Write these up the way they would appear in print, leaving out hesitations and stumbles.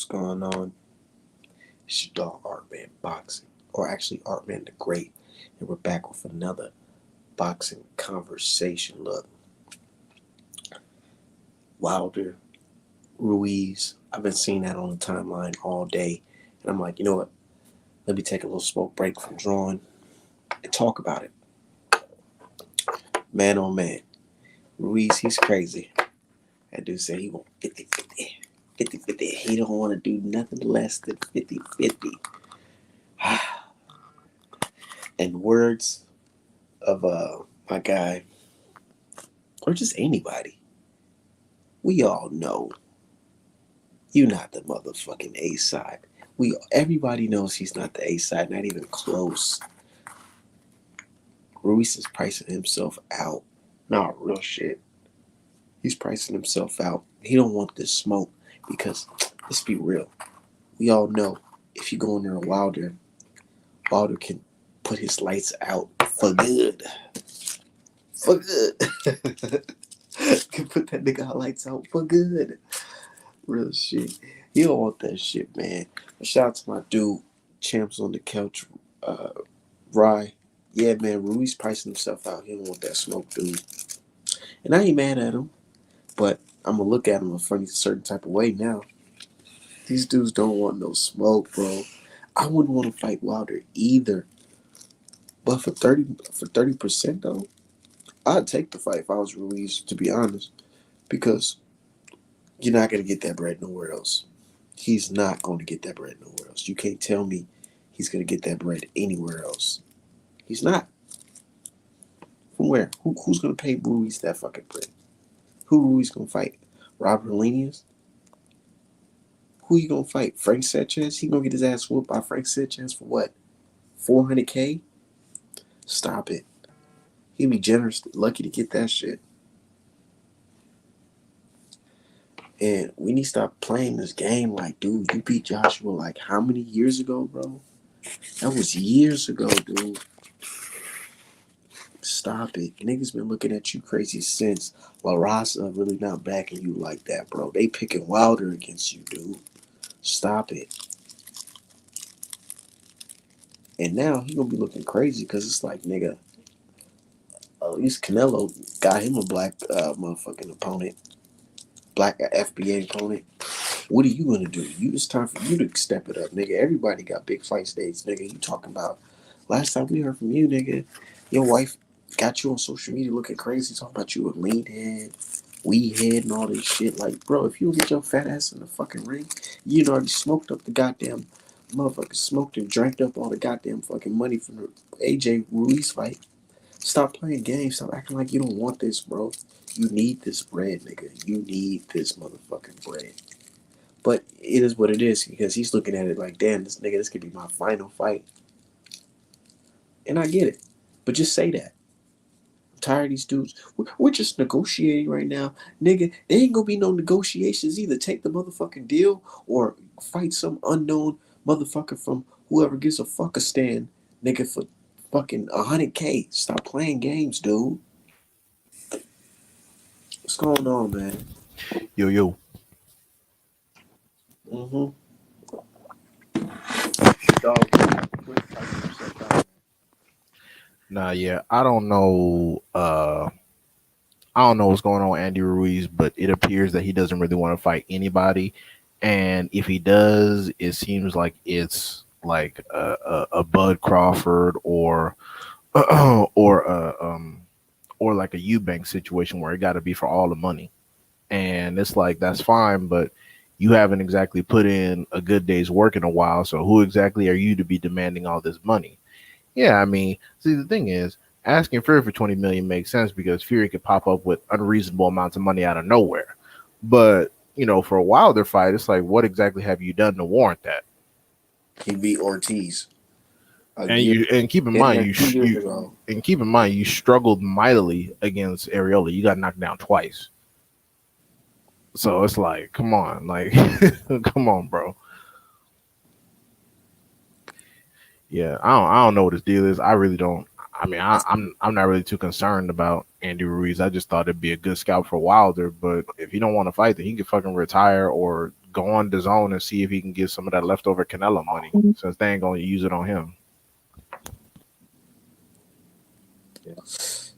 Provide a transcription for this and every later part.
What's going on? It's your dog Artman Boxing, or actually Artman the Great, and we're back with another boxing conversation. Look, Wilder, Ruiz, I've been seeing that on the timeline all day, and I'm like, you know what? Let me take a little smoke break from drawing and talk about it. Man on man, Ruiz, he's crazy. That dude said he want 50-50. 50-50. He don't want to do nothing less than 50-50. And words of my guy, or just anybody, we all know you're not the motherfucking A side. Everybody knows he's not the A side, not even close. Ruiz is pricing himself out. Nah, real shit. He's pricing himself out. He don't want this smoke because let's be real. We all know if you go in there Wilder, Wilder can put his lights out for good. For good. Can put that nigga lights out for good. Real shit. You don't want that shit, man. Shout out to my dude, Champs on the Couch, Rye. Yeah, man, Ruiz pricing himself out. He don't want that smoke, dude. And I ain't mad at him, but I'm gonna look at him a funny certain type of way now. These dudes don't want no smoke, bro. I wouldn't want to fight Wilder either. But for 30% though, I'd take the fight if I was Ruiz, to be honest. Because you're not gonna get that bread nowhere else. He's not going to get that bread nowhere else. You can't tell me he's going to get that bread anywhere else. He's not. From where? Who's going to pay Ruiz that fucking bread? Who Ruiz going to fight? Robert Lenius? Who you going to fight? Frank Sanchez? He going to get his ass whooped by Frank Sanchez for what? 400K? Stop it. He'd be generous, lucky to get that shit. And we need to stop playing this game like, dude, you beat Joshua like how many years ago, bro? That was years ago, dude. Stop it. Niggas been looking at you crazy since La Raza really not backing you like that, bro. They picking Wilder against you, dude. Stop it. And now he gonna be looking crazy because it's like, nigga, at least Canelo got him a black motherfucking opponent. Black FBA opponent. What are you gonna do? It's time for you to step it up, nigga. Everybody got big fight dates, nigga. You talking about last time we heard from you, nigga, your wife got you on social media looking crazy, talking about you a lean head, weed head, and all this shit. Like, bro, if you don't get your fat ass in the fucking ring, you'd already smoked up the goddamn motherfucker, smoked and drank up all the goddamn fucking money from the AJ Ruiz fight. Stop playing games. Stop acting like you don't want this, bro. You need this bread, nigga. You need this motherfucking bread. But it is what it is because he's looking at it like, damn, this could be my final fight. And I get it. But just say that. I'm tired of these dudes. We're just negotiating right now. Nigga, there ain't gonna be no negotiations either. Take the motherfucking deal or fight some unknown motherfucker from whoever gives a fuck a stand, nigga, for fucking 100K. Stop playing games, dude. What's going on, man? Yo. Mm-hmm. Dog, quit fighting yourself out. Nah, yeah. I don't know what's going on with Andy Ruiz, but it appears that he doesn't really want to fight anybody. And if he does, it seems like it's like a Bud Crawford or or like a Eubank situation where it got to be for all the money. And it's like that's fine, but you haven't exactly put in a good day's work in a while. So who exactly are you to be demanding all this money? Yeah, I mean, see, the thing is, asking Fury for 20 million makes sense because Fury could pop up with unreasonable amounts of money out of nowhere. But for a Wilder fight, it's like, what exactly have you done to warrant that? He beat Ortiz a And year, you and keep in damn mind near 2 years ago. you struggled mightily against Areola. You got knocked down twice. So it's like, come on, like, come on, bro. Yeah, I don't know what his deal is. I really don't. I mean, I'm not really too concerned about Andy Ruiz. I just thought it'd be a good scout for Wilder. But if he don't want to fight, then he can fucking retire or go on the zone and see if he can get some of that leftover Canelo money since they ain't gonna use it on him.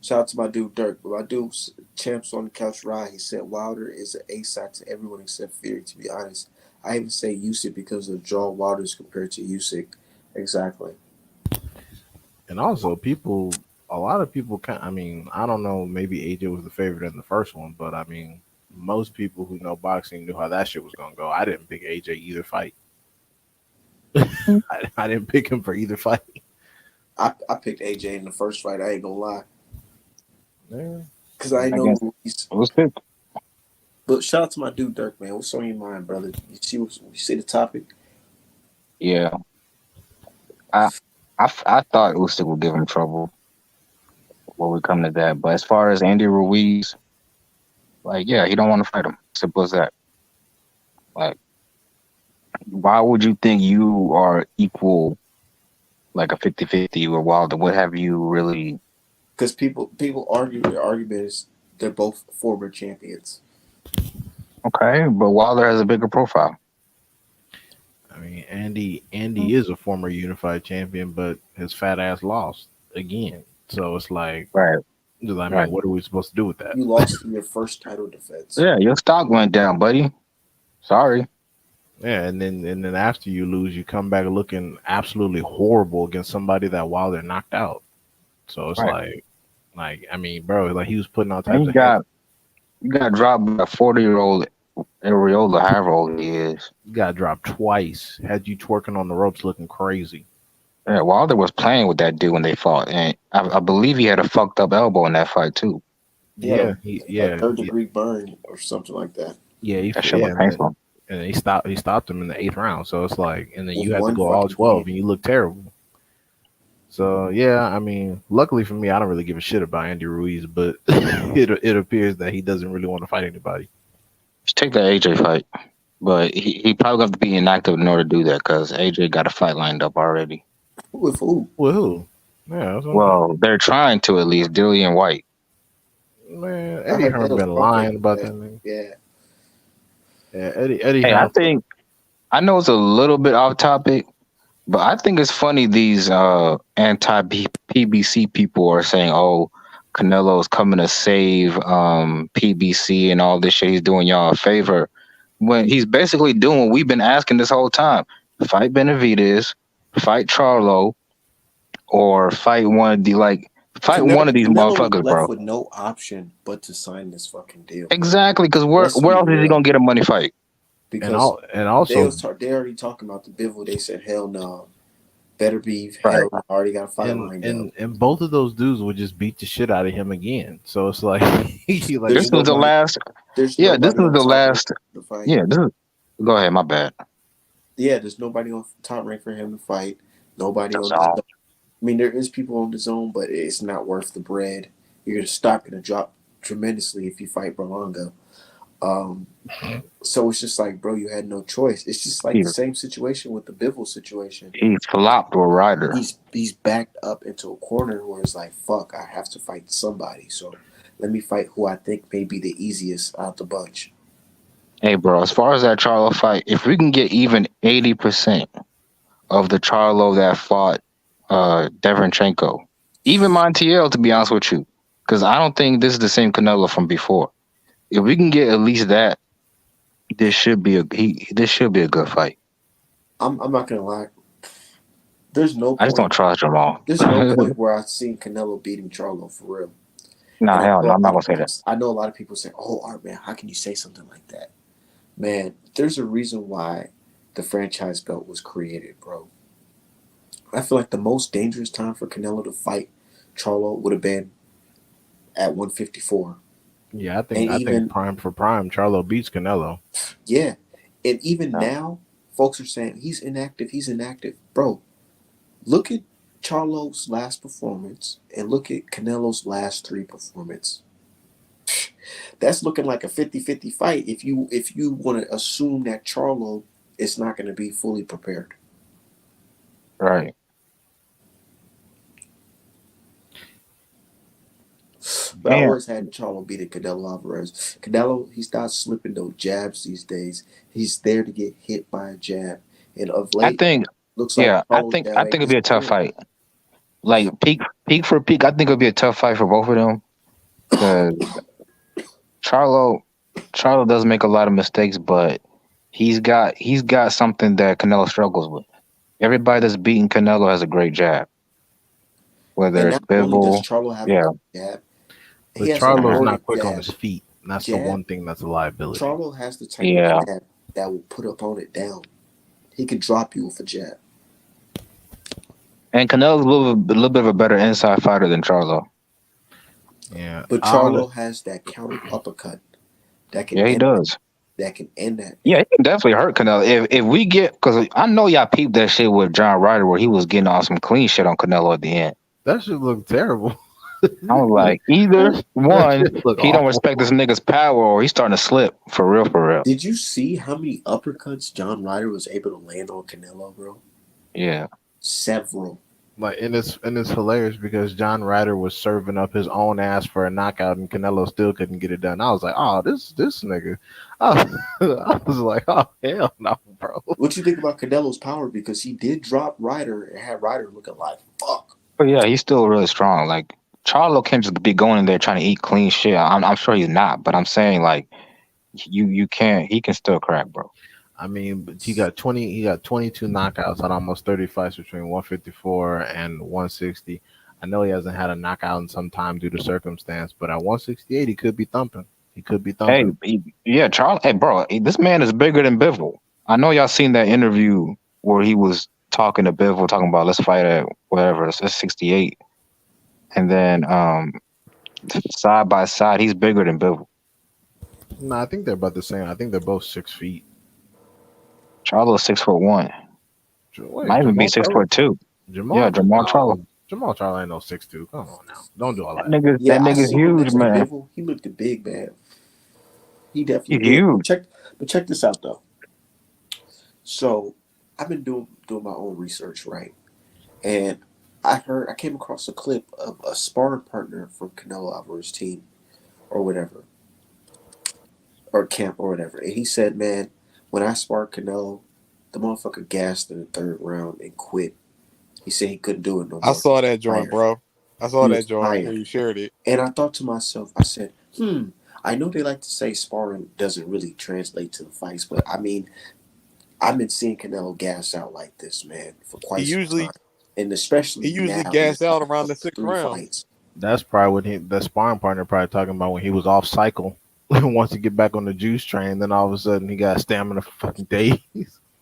Shout out to my dude Dirk. My dude Champs on the Couch Ride. He said Wilder is an ASAC to everyone except Fury. To be honest, I even say Usyk because of Jaw Wilder's compared to Usyk. Exactly. And also, a lot of people can. I mean, I don't know. Maybe AJ was the favorite in the first one, but I mean, most people who know boxing knew how that shit was gonna go. I didn't pick AJ either fight. I didn't pick him for either fight. I picked AJ in the first fight. I ain't gonna lie, Yeah. cause I know Against Ruiz. Usyk. But shout out to my dude Dirk, man. What's on your mind, brother? You see the topic? Yeah, I, I thought Usyk would give him trouble when we come to that. But as far as Andy Ruiz, like, yeah, he don't want to fight him. Simple as that. Like, why would you think you are equal, like a 50-50 with Wilder? What have you really? Because people argue. Their argument is they're both former champions. Okay, but Wilder has a bigger profile. I mean, Andy is a former unified champion, but his fat ass lost again. So it's like, Right, I right. mean, what are we supposed to do with that? You lost in your first title defense. Yeah, your stock went down, buddy. Sorry. Yeah, and then after you lose, you come back looking absolutely horrible against somebody that Wilder knocked out. So it's Right. like I mean, bro, like he was putting all And types of head. you got dropped by a 40-year-old Areola, however old he is. You got dropped twice. Had you twerking on the ropes, looking crazy. Yeah, Wilder was playing with that dude when they fought, and I believe he had a fucked up elbow in that fight too. He had Yeah, a third degree burn or something like that. That shit was and painful. he stopped him in the eighth round. So it's like, and then With you had to one go all fucking 12, hand. and you look terrible. So yeah, I mean, luckily for me, I don't really give a shit about Andy Ruiz, but it appears that he doesn't really want to fight anybody. Just take that AJ fight, but he probably got to be inactive in order to do that because AJ got a fight lined up already. With who? Well, who? Yeah, that's what I'm Well, they're trying to at least Dillian White. saying. Man, I Eddie heard Hearn Bill's been talking lying about that. that nigga. Yeah. Yeah, Eddie Hey, I Hearn. think I know it's a little bit off topic, but I think it's funny these anti PBC people are saying, "Oh, Canelo's coming to save PBC and all this shit. He's doing y'all a favor." When he's basically doing what we've been asking this whole time: fight Benavidez, fight Charlo, or fight one of these Canelo was motherfuckers, left bro. with no option but to sign this fucking deal, bro. Exactly, because Let's where be else is he real. gonna get a money fight? Because And also they already talking about the Bivol. They said hell no. Better be Right. hell no. I already got a fight and lined up. and both of those dudes would just beat the shit out of him again. So it's like, like There's This was the nobody. last. There's Yeah, this nobody was on the top rank last. to fight. Yeah, this is. Go ahead, my bad. Yeah, there's nobody on top rank for him to fight. Nobody That's on the all. zone. I mean, there is people on the zone, but it's not worth the bread. Your stock gonna drop tremendously if you fight Berlanga. Um, so it's just like, bro, you had no choice. It's just like He, the same situation with the Bivol situation. he flopped with Ryder. He's backed up into a corner where it's like, fuck, I have to fight somebody. So let me fight who I think may be the easiest out the bunch. Hey, bro, as far as that Charlo fight, if we can get even 80% of the Charlo that fought Devonchenko, even Montiel, to be honest with you, because I don't think this is the same Canelo from before. If we can get at least that, this should be a good fight. I'm not gonna lie. There's no I just don't point. trust Jamal. There's no point where I've seen Canelo beating Charlo for real. Nah, And hell no, I'm not gonna say that. I know a lot of people say, "Oh, Art man, how can you say something like that?" Man, there's a reason why the franchise belt was created, bro. I feel like the most dangerous time for Canelo to fight Charlo would have been at 154. yeah, And I think even, prime for prime, Charlo beats Canelo. yeah. And even No. now, folks are saying he's inactive, he's inactive. Bro, look at Charlo's last performance and look at Canelo's last three performance. That's looking like a 50-50 fight if you want to assume that Charlo is not going to be fully prepared. Right. But I Yeah, always had Charlo beating Canelo Alvarez. Canelo, he's not slipping no jabs these days. He's there to get hit by a jab. And of I late, think. looks like Yeah, I Charlo's think jab I ain't think it'd be a tough disappearing. fight. Like peak for peak. I think it'll be a tough fight for both of them because Charlo Charlo does make a lot of mistakes, but he's got something that Canelo struggles with. Everybody that's beating Canelo has a great jab, whether And it's not only does Bivol. Charlo have a Yeah, good jab, he But has a Charlo's mhm, not loaded quick on jab. his feet. And that's the Jab. one thing that's a liability. Charlo has the type of yeah. jab that will put opponent down. He can drop you with a jab. And Canelo's a little bit of a better inside fighter than Charlo. Yeah, But Charlo has that counter uppercut that can Yeah, he end that. does. That can end that. Yeah, he can definitely hurt Canelo. If we get, because I know y'all peeped that shit with John Ryder where he was getting off some clean shit on Canelo at the end. that should look terrible. I was like, either That one, should look he don't awful. respect this nigga's power, or he's starting to slip for real, for real. Did you see how many uppercuts John Ryder was able to land on Canelo, bro? Yeah, Several. Like, and it's hilarious because John Ryder was serving up his own ass for a knockout, and Canelo still couldn't get it done. I was like, oh, this nigga. I was like, oh hell no, bro. What you think about Canelo's power? Because he did drop Ryder and had Ryder looking like fuck. but yeah, he's still really strong. Like Charlo can't just be going in there trying to eat clean shit. I'm sure he's not, but I'm saying like you can't. He can still crack, bro. I mean, but he got 22 knockouts on almost 30 fights between 154 and 160. I know he hasn't had a knockout in some time due to circumstance, but at 168 he could be thumping. He could be Hey, thumping. yeah, Charles. Hey, bro, this man is bigger than Bivol. I know y'all seen that interview where he was talking to Bivol, talking about let's fight at whatever, it's 68, and then side by side, he's bigger than Bivol. No, I think they're about the same. I think they're both 6 feet. Charlo's 6'1", Wait, might even be Jamal six Charlo? foot two. Yeah, Jamal Jamal Charlo. no, Jamal Charlo ain't no 6'2". Come on now, don't do all That that. nigga, Yeah, that I nigga's seen him huge, next to man. Bivol. He looked a big man. He definitely He's did. huge. But check this out though. So I've been doing my own research, right? And I came across a clip of a sparring partner from Canelo Alvarez's team or whatever, or camp or whatever. And he said, man, when I sparred Canelo, the motherfucker gassed in the third round and quit. He said he couldn't do it no I more. He saw was that joint, tired. bro. I He saw that was joint when tired. you shared it. And I thought to myself, I said, I know they like to say sparring doesn't really translate to the fights, but I mean, I've been seeing Canelo gas out like this, man, for He quite some usually time. And he especially usually now in gassed his out last around the sixth three round. fights. That's probably what the sparring partner probably talking about when he was off cycle. Once he get back on the juice train, then all of a sudden he got stamina for fucking days.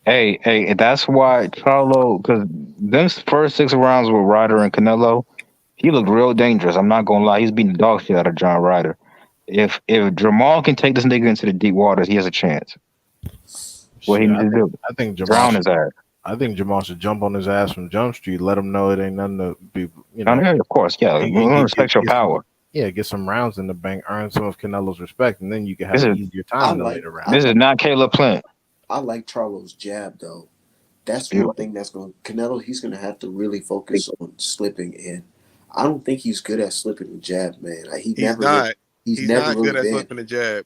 Hey, that's why Charlo, because them first 6 rounds with Ryder and Canelo, he looked real dangerous. I'm not gonna lie, he's beating the dog shit out of John Ryder. If Jamal can take this nigga into the deep waters, he has a chance. What he Shit, needs to do, I think Jamal drown should his ass. I think Jamal should jump on his ass from Jump Street, let him know it ain't nothing to be, Down here, of course, yeah. We and don't respect your get some, power. yeah, get some rounds in the bank, earn some of Canelo's respect, and then you can have This an is easier I time in the like later I round. this is like not Caleb Plant. I like Charlo's jab though. It's That's one beautiful. thing that's going Canelo. He's going to have to really focus on slipping, and I don't think he's good at slipping the jab, man. Like, He's not. He's He's never not good really at been. slipping the jab.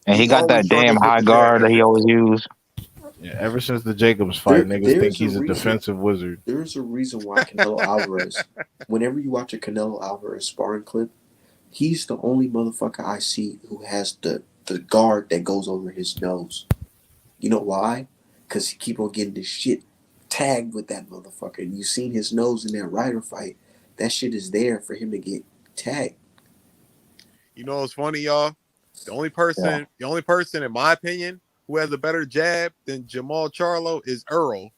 And he He got always that damn struggles with high the jab, guard that he man. always used. Yeah, ever since the Jacobs fight, niggas think There's a he's a reason. defensive wizard. There's a reason why Canelo Alvarez. Whenever you watch a Canelo Alvarez sparring clip, he's the only motherfucker I see who has the guard that goes over his nose. You know why? Because he keep on getting this shit tagged with that motherfucker. And you seen his nose in that Ryder fight. That shit is there for him to get tagged. You know what's funny, y'all? Yeah. The only person, in my opinion, who has a better jab than Jamal Charlo is Earl.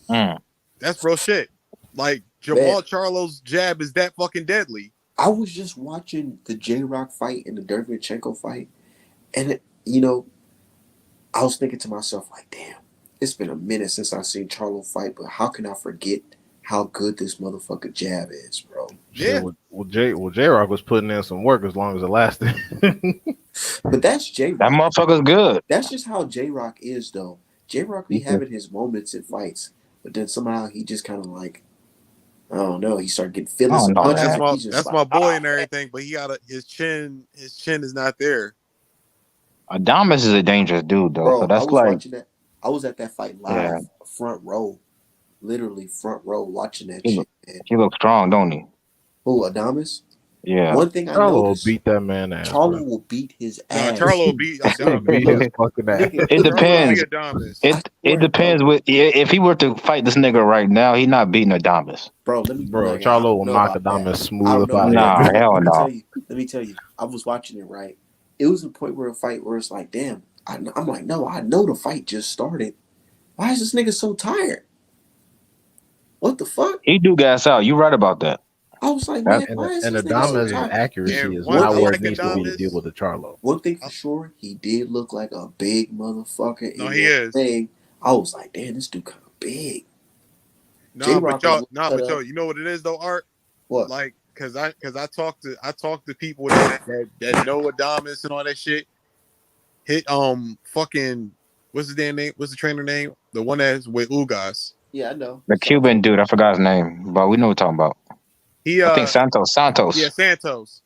Mm. That's real shit. Like Man, Jamal Charlo's jab is that fucking deadly. I was just watching the J Rock fight and the Derevyanchenko fight. And, you know, I was thinking to myself, like, damn, it's been a minute since I seen Charlo fight, but how can I forget how good this motherfucker jab is, bro? Shit, Yeah. J Rock was putting in some work as long as it lasted. But that's J That Rock. motherfucker's good. That's just how J Rock is, though. J Rock be having his moments in fights, but then somehow he just kind of like I don't know. He started getting I feeling don't some know punches. that. He's just That's like, my boy ah, and everything, but he got his chin is not there. Adamas is a dangerous dude though, so bro. I that's was like, watching that. I was at that fight yeah, live, front row, literally front row, watching that he look shit. Man. he looks strong, don't he? Who Adamas? Yeah. One thing I Charlo will noticed, beat that man ass, bro. Charlo will beat his Nah, ass. Charlo beat He'll beat Adamas. his Look, fucking ass. nigga, It Charlo depends. beat Adamas. I It swear, depends bro. with if he were to fight this nigga right now, he not beating Adamas. Bro, let me Bro, like I Charlo don't will know knock about that. Adamas I smooth don't up know out about of Nah, that. here. But hell let me tell no. you, let me tell you. I was watching it right. It was a point where a fight where it's like, damn. I'm like, no, I know the fight just started. Why is this nigga so tired? What the fuck? He do gas out. You right about that. I was like, That man, why is And this nigga No, so Adamas' and tired? He accuracy and is one one not I thing where for it like needs to sure. be to deal Adamas. with the Charlo. One thing for sure, he did look like a big motherfucker No, in he that is. thing. I was like, damn, this dude kind of big. J Nah, but Rock was y'all, nah, cut but up. y'all, you know what it is though, Art? What? Like, cause I talked to people that know Adamas and all that shit. Hit fucking what's his damn name? What's the trainer name? The one that's with Ugas. Yeah, I know. the Cuban Santos. dude, I forgot his name, but we know what we're talking about. He I think Santos. yeah, Santos. Santos.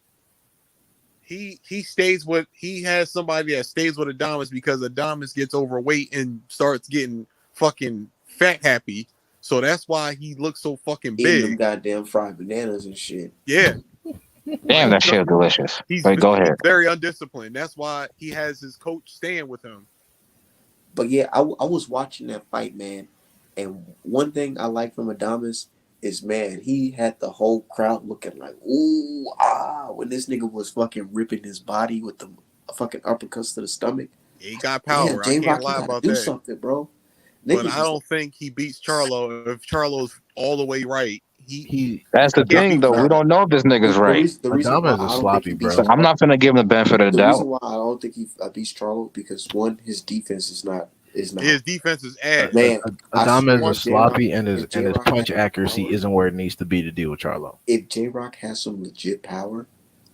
He has somebody that stays with Adamas because Adamas gets overweight and starts getting fucking fat happy. So that's why he looks so fucking Eating them big. goddamn fried bananas and shit. Yeah. Damn, Like that shit is delicious. Wait, go he's ahead. very undisciplined. That's why he has his coach staying with him. But yeah, I was watching that fight, man. And one thing I like from Adamas is, man, he had the whole crowd looking like, ooh, ah, when this nigga was fucking ripping his body with the fucking uppercuts to the stomach. He got Damn, power. I J can't Rock, you lie got to about do that. something, bro. But Niggas I was like, don't think he beats Charlo. If Charlo's all the way right, He That's the he can't thing, beat though. We nah. don't Charlo. know if this nigga's right. The reason why Adamas I is don't think sloppy, he beats So bro. I'm Charlo, not gonna give him the benefit of the the reason doubt. why I don't think he beats Charlo because one, his defense is not. His defense is ass. Man, I Adamas swear, is J Rock, sloppy, and his if J Rock had punch some accuracy power, isn't where it needs to be to deal with Charlo. if J Rock has some legit power,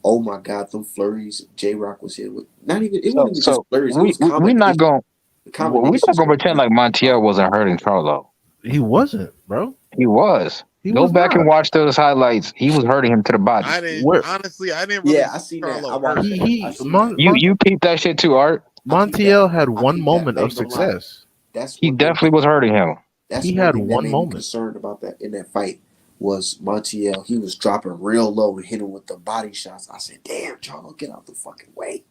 oh my God, them flurries J Rock was hit with. Not even it So wasn't even just so flurries. It we was we we not combination. gonna The we not combinations gonna were pretend nuts. like Montiel wasn't hurting Charlo. He wasn't, bro. He was. He Go was back and not. watch those highlights. He was hurting him to the body. Where I didn't really Yeah, I see seen that. I Charlo watched hurt. he that. I he seen that. You peeped that shit too, Art. I peeped that. Montiel had I one peeped that. moment I of ain't gonna lie. success. That's He one thing. definitely was hurting him. That's He one had thing that one made me moment. concerned about that in that fight was Montiel. He was dropping real low and hitting with the body shots. I said, "Damn, Charlo, get out the fucking way."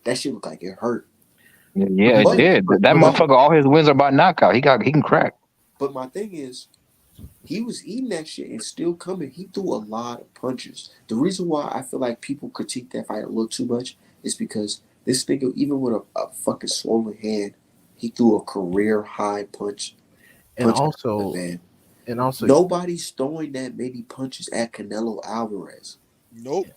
That shit looked like it hurt. Yeah, it But did. That But but motherfucker, all his wins are by knockout. He can crack. but my thing is, he was eating that shit and still coming. He threw a lot of punches. The reason why I feel like people critique that fight a little too much is because this nigga, even with a fucking swollen hand, he threw a career high and punch out of also the man. and also Nobody's throwing that many punches at Canelo Alvarez. Nope.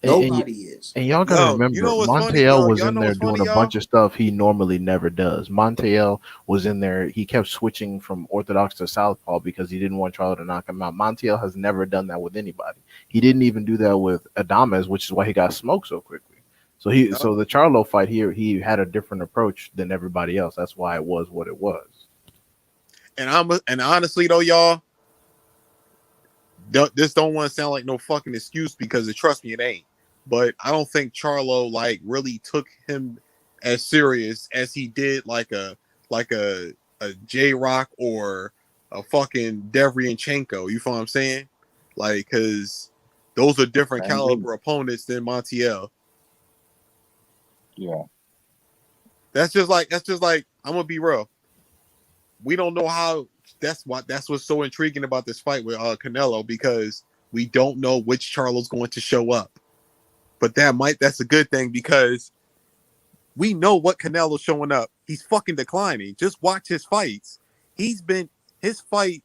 and, Nobody is. And y'all gotta Yo, you remember, know what's funny, Montiel yo? was Y'all in know there what's doing funny, a bunch y'all? of stuff he normally never does. Montiel was in there; he kept switching from orthodox to southpaw because he didn't want Charlo to knock him out. Montiel has never done that with anybody. He didn't even do that with Adames, which is why he got smoked so quickly. Yup. So the Charlo fight here, he had a different approach than everybody else. That's why it was what it was. And honestly though, y'all, this don't want to sound like no fucking excuse because trust me, it ain't. But I don't think Charlo like really took him as serious as he did like a J Rock or a fucking Devryanchenko. You feel what I'm saying? Like, cause those are different caliber opponents than Montiel. Yeah. That's just like I'm gonna be real. We don't know how. That's what's so intriguing about this fight with Canelo because we don't know which Charlo's going to show up. But that's a good thing because we know what Canelo's showing up. He's fucking declining. Just watch his fights. His fight.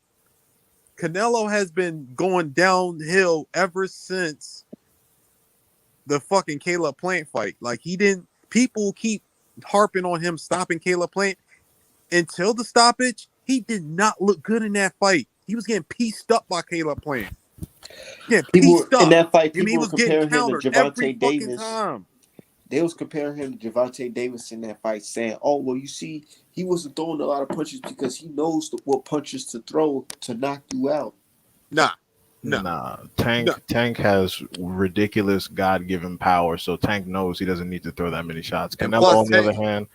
Canelo has been going downhill ever since the fucking Caleb Plant fight. Like he didn't. People keep harping on him stopping Caleb Plant. Until the stoppage, he did not look good in that fight. He was getting pieced up by Caleb Plant. Getting pieced In up. that fight, And he people were was getting comparing him to countered every Javante fucking Davis. time. They was comparing him to Javante Davis in that fight, saying, "Oh, well, you see, he wasn't throwing a lot of punches because he knows what punches to throw to knock you out." Nah. No, Nah, no. Tank has ridiculous God given power, so Tank knows he doesn't need to throw that many shots. And Canelo, plus, on the other hand,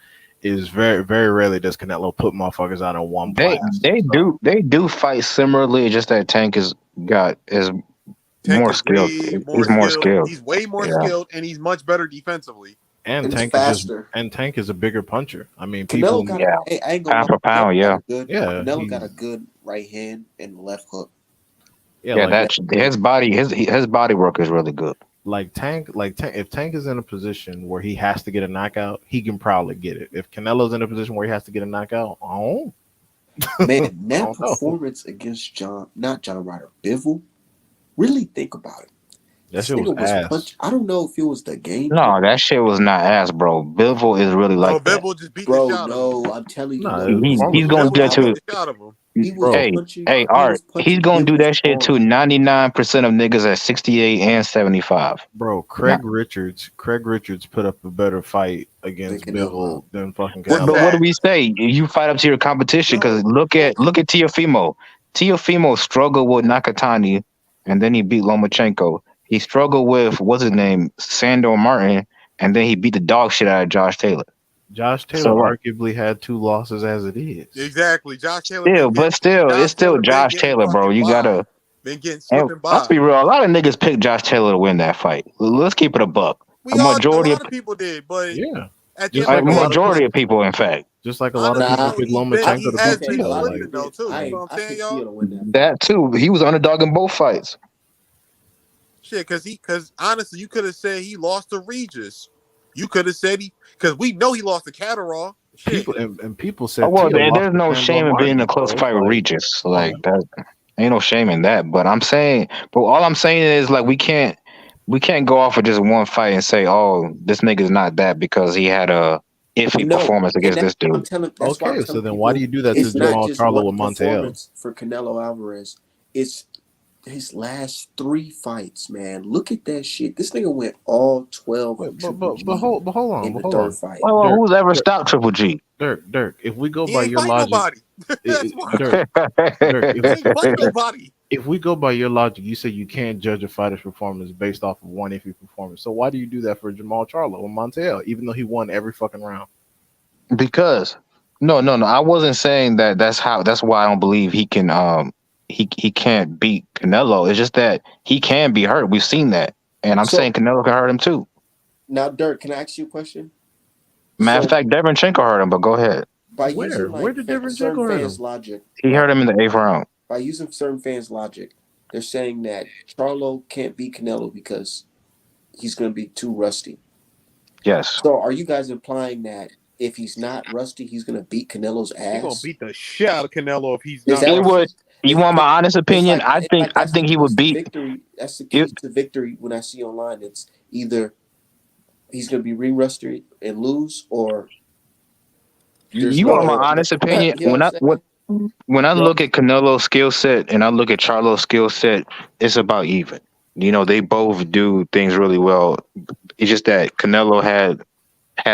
is very rarely does Canelo put motherfuckers out in one They blast. they So, do they do fight similarly. Just that Tank is Tank more is skilled. way more He's more skilled. skilled. He's way more Yeah. skilled, and he's much better defensively. and And it's Tank is just faster. and Tank is a bigger puncher. I mean, Canelo people, got a. Yeah. Hey, I ain't gonna lie. Pound for pound. Yeah. yeah, Canelo got he's a good right hand and left hook. yeah, Yeah. like That his body work is really good. Tank. If Tank is in a position where he has to get a knockout, he can probably get it. If Canelo's in a position where he has to get a knockout, Man, I that don't know. performance against not John Ryder, Bivol. Really think about it. That This shit was nigga was ass. punch. I don't know if it was the game plan. No, that shit was not ass, bro. Bivol is really No, like that. Bivol just beat the Bro, shot of him. no, I'm telling you, Nah, no. the He performance he's was gonna Bivol do that just ass. beat to. the shot of him. He was Bro, punching. Hey, He Art. was He's punching gonna do Bivol's that shit to arm. 99% of niggas at 68 and 75. Bro, Nah. Craig Richards put up a better fight Than against Canelo. Bivol than fucking What But Canelo. what do fact? we say? You fight up to your competition because No. look at Teofimo. Teofimo struggled with Nakatani, and then he beat Lomachenko. He struggled with what's his name, Sandor Martin, and then he beat the dog shit out of Josh Taylor. Josh Taylor So what? arguably had two losses as it is. Exactly. Josh Taylor been Still, getting but still, it's Josh still Taylor been Josh getting Taylor, bro. fucking You by. gotta. Been getting And slipping let's by. be real. A lot of niggas picked Josh Taylor to win that fight. Let's keep it a buck. We A all a majority of lot of people did, but Yeah. at the Just end of a like the a day, lot of majority people of people, in fact. just like a lot of honestly people Nah, though, pick he Lomachenko to has beat okay, been a Tito. lot of slipping Like people. though too. You know what I'm I saying, picked y'all? Theo to win that fight. That too. He was underdog in both fights. Shit, because honestly, you could have said he lost to Regis. You could have said because we know he lost to Catterall. Shit, people and people Oh said well, Tito lost there's to no Sandor shame in being in Martin. a close So it's fight with like, Regis. come on, Like man. that, ain't no shame in that. But I'm saying, but all I'm saying is like we can't go off of just one fight and say, oh, this nigga's not that because he had a iffy No, performance and against this dude. that's why I'm Okay, so telling then why do people you do that to it's not Jamal just Charlo one with Montiel? performance for Canelo Alvarez. It's his last 3 fights, man. Look at that shit. This nigga went all 12 Wait, on Triple G hold on, in the hold third on. fight. Well, Dirk, who's ever Dirk, stopped Triple G? Dirk. If we go he by ain't your fight logic, nobody. That's why Dirk, Dirk, he ain't fight Dirk, nobody. if we go by your logic, you say you can't judge a fighter's performance based off of one iffy performance. So why do you do that for Jamal Charlo or Montiel, even though he won every fucking round? Because no. I wasn't saying that. That's why I don't believe he can. He can't beat Canelo. It's just that he can be hurt. We've seen that, and I'm So saying Canelo can hurt him too. now, Dirk, can I ask you a question? Matter of So fact, Devenchenko hurt him, but go ahead. by Where? using Where like did certain Devenchenko hurt fans' him? logic, He right? hurt him in the eighth round. By using certain fans' logic, they're saying that Charlo can't beat Canelo because he's going to be too rusty. Yes. So are you guys implying that if he's not rusty, he's going to beat Canelo's He gonna ass? beat the shit out of Canelo if he's Is not that It what rusty. would. you? You want my honest opinion? It's like I that's the think he keys would to beat. victory. That's the It, keys to victory. When I see online, it's either he's going to be ring rusty and lose, or there's you no want my hope. honest opinion? You know what I'm saying? When I Yo, look at Canelo's skill set and I look at Charlo's skill set, it's about even. You know, they both do things really well. It's just that Canelo had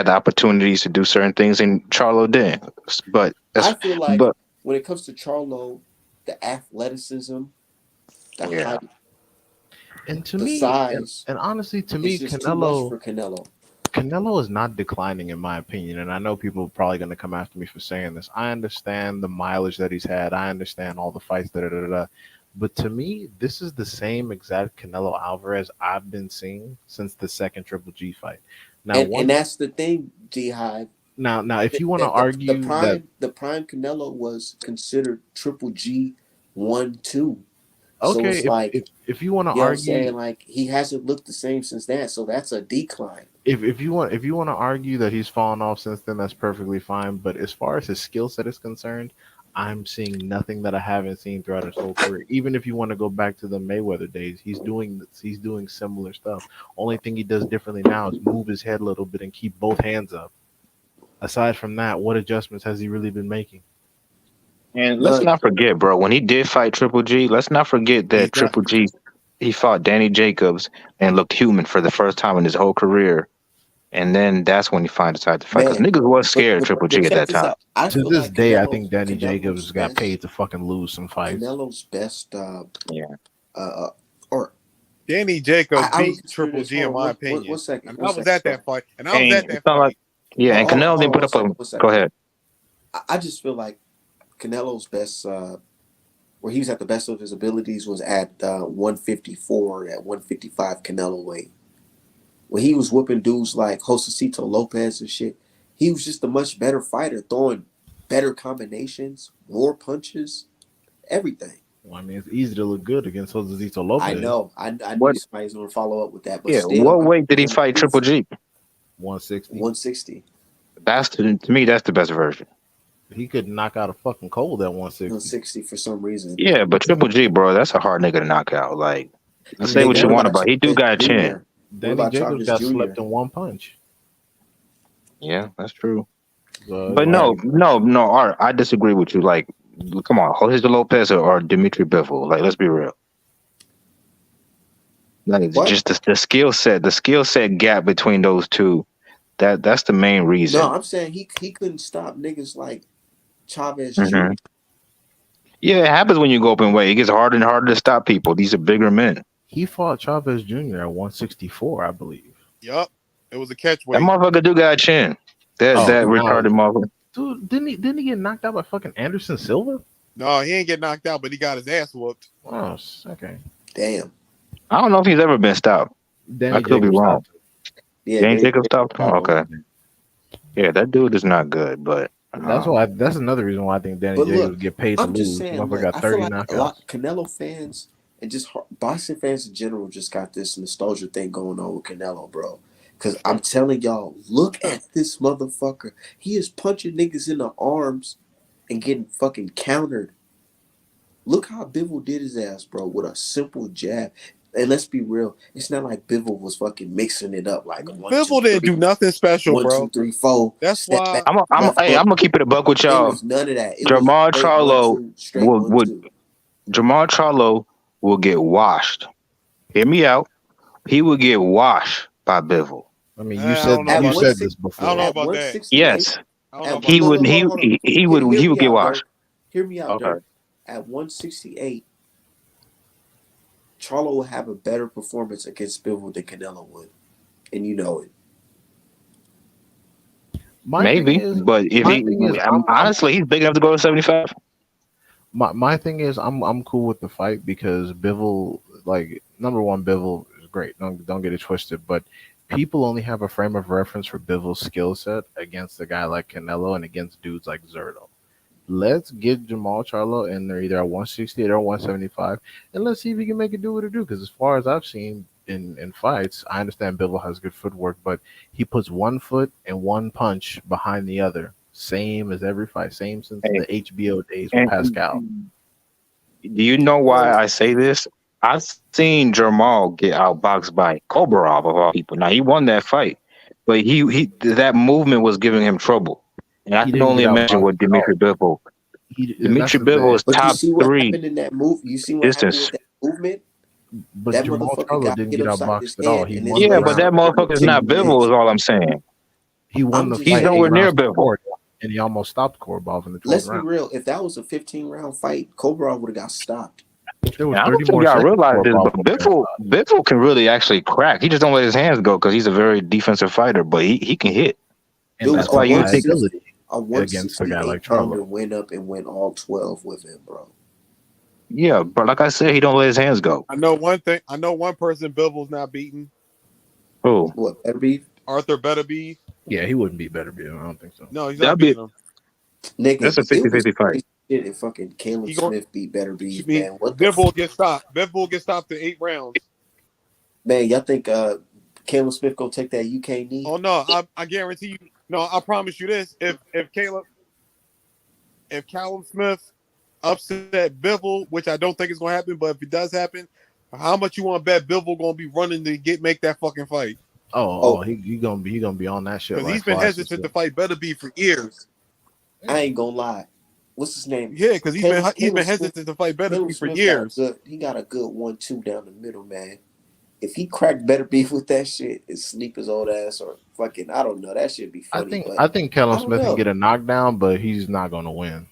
the opportunities to do certain things and Charlo didn't. But I that's feel like but when it comes to Charlo, the athleticism, the yeah. height, And to the me, size, and honestly, to it's me, just too much for Canelo. Canelo is not declining in my opinion, and I know people are probably going to come after me for saying this. I understand the mileage that he's had. I understand all the fights, but to me, this is the same exact Canelo Alvarez I've been seeing since the second Triple G fight. Now, And that's the thing, G Hive. now, if you want to The argue that, prime Canelo was considered Triple G 1-2. So okay, it's like, if you want to you know what I'm saying? argue, Like he hasn't looked the same since that. So that's a decline. if you want to argue that he's fallen off since then, that's perfectly fine. But as far as his skill set is concerned, I'm seeing nothing that I haven't seen throughout his whole career. Even if you want to go back to the Mayweather days, he's doing similar stuff. Only thing he does differently now is move his head a little bit and keep both hands up. Aside from that, what adjustments has he really been making? And let's But not forget, bro, when he did fight Triple G, let's not forget he's that not. Triple G he fought Danny Jacobs and looked human for the first time in his whole career. And then that's when he finally decided to fight. Because man, niggas was scared of Triple but G at check that this time. out. I To feel this like day, I think Danny Jacobs got Best paid to fucking lose some fights. Canelo's best Yeah. or Danny Jacobs I would beat consider Triple this. G Hold in on, my one opinion, second, and one I was second, at bro. that fight. And I was And at that it's not like, fight. yeah, and Hold Canelo on didn't put one up a. second, one Go second. ahead. I just feel like Canelo's best, where he was at the best of his abilities, was at 154, at 155 Canelo weight. When he was whooping dudes like Josecito Lopez and shit, he was just a much better fighter, throwing better combinations, more punches, everything. Well, I mean, it's easy to look good against Josecito I Lopez. know. I knew What? somebody was going to follow up with that, but Yeah. still, What I'm weight did he giving him fight Triple credit. G? 160. 160. That's to me. That's the best version. He could knock out a fucking cold at 160. 160 for some reason. Yeah, but Triple G, bro, that's a hard nigga to knock out. Like, I say mean, what Nigga, you what Danny, want about about. He do Chavez got a chin. Jr.? What Danny about Jacobs Chavez got Jr.? slept in one punch. Yeah, that's true. So it's But no, like, no, Art, I disagree with you. Like, come on, Jose de Lopez or Dimitri Bivol. Like, let's be real. Like, it's What? just the skill set gap between those two. That's the main No, reason. I'm saying he couldn't stop niggas like Chavez hmm Jr. Yeah, it happens when you go up in weight. It gets harder and harder to stop people. These are bigger men. he fought Chavez Jr. at 164, I believe. Yup, it was a catch That weight. motherfucker do got a chin. That Oh, retarded motherfucker. dude, didn't he get knocked out by fucking Anderson Silva? No, he ain't get knocked out, but he got his ass whooped. Oh, okay. Damn. I don't know if he's ever been stopped. Danny I could be Jacobs wrong. stopped him. Yeah, James they Jacobs stopped him? Oh, Okay. Yeah, that dude is not good, but That's why. That's another reason why I think Danny But Jacobs look, get paid to I'm just lose. saying, Motherfucker like, got I feel 30 like a knockouts. lot Canelo fans and just boxing fans in general just got this nostalgia thing going on with Canelo, bro. Because I'm telling y'all, look at this motherfucker. He is punching niggas in the arms and getting fucking countered. Look how Bivol did his ass, bro, with a simple jab. And let's be real, it's not like Bivol was fucking mixing it up like one, two, Bivol didn't three, do nothing special, one, bro. two, three, four. That's Step back, why. left I'm hook. gonna keep it a buck with It y'all. was none of that. It was Jamal straight one, Charlo two, straight one, would two. Jamal Charlo will get washed. Hear me out. He will get washed by Bivol. I mean, I don't know At you about said that. this 160, I don't before. know at about that. 168, Yes, I don't know at about he that. would. hold on. He Hear would. me He would get out, washed. Dirk. Hear me out, Okay. Dirk. At 168, Charlo will have a better performance against Bivol than Canelo would, and you know it. My Maybe, thing is, but if my he thing is, honestly, he's big enough to go to 75. my thing is, I'm cool with the fight because Bivol, like, number one, Bivol is great. Don't get it twisted, but people only have a frame of reference for Bivol's skill set against a guy like Canelo and against dudes like Zerto. Let's get Jamal Charlo in there either at 168 or 175, and let's see if he can make it do what it do. Because as far as I've seen in fights, I understand Bivol has good footwork, but he puts one foot and one punch behind the other, same as every fight, same since And, the HBO days with and Pascal. do you know why I say this? I've seen Jamal get outboxed by Kobarov of all people. Now he won that fight, but he that movement was giving him trouble. And I He can didn't only get imagine outboxed what at all. Dimitri Bivol. And that's Dimitri the Bivol thing. is But you top see what 3 happened in that move? You see what happened distance. with that movement? But That Jamal motherfucker Charlo got didn't hit get upside his outboxed at all. head, He and his won the Yeah, but legs that round. motherfucker's to not the Bivol. Is bench. all I'm saying. He won I'm the just He's fight saying. 8 nowhere near rounds to Bivol. 4, and he almost stopped Korobov in the 12th Let's be round. real. If that was a 15-round fight, Kobarov would have got stopped. There was And I 30 don't think more y'all seconds realize this, Korobov but would have been Biffle can really actually crack. He just don't let his hands go because he's a very defensive fighter, but he can hit. and Dude, That's that's a a why you think. liability a against a guy 168 like pounder Charlo. went up and went all 12 with him, bro. Yeah, but like I said, he don't let his hands go. I know one thing. I know one person Bivol's not beating. Oh, What, better be? Arthur Beterbiev. Yeah, he wouldn't be better, I don't think so. No, he's that'll not be beating him. that's a Nigga, it was 50-50 fight. crazy shit if fucking Caleb He going. Smith beat Better Be, He man. What the Bivol gets stopped. Bivol gets stopped in 8 rounds. man, y'all think Caleb Smith gonna take that UK knee? Oh no, I guarantee you. No, I promise you this. If Callum Smith upset Bivol, which I don't think is gonna happen, but if it does happen, how much you want to bet Bivol gonna be running to make that fucking fight? Oh, he gonna be on that shit Because like he's been 5, 6 hesitant to fight Beterbiev for years. I ain't gonna lie. What's his name? Yeah, because he's Caleb been Smith- hesitant to fight Caleb Beterbiev for Smith years. he got a good 1-2 down the middle, man. If he cracked Better Beef with that shit and sleep his old ass or fucking, I don't know, that should be funny. I think Callum I don't Smith can know. get a knockdown, but he's not gonna win.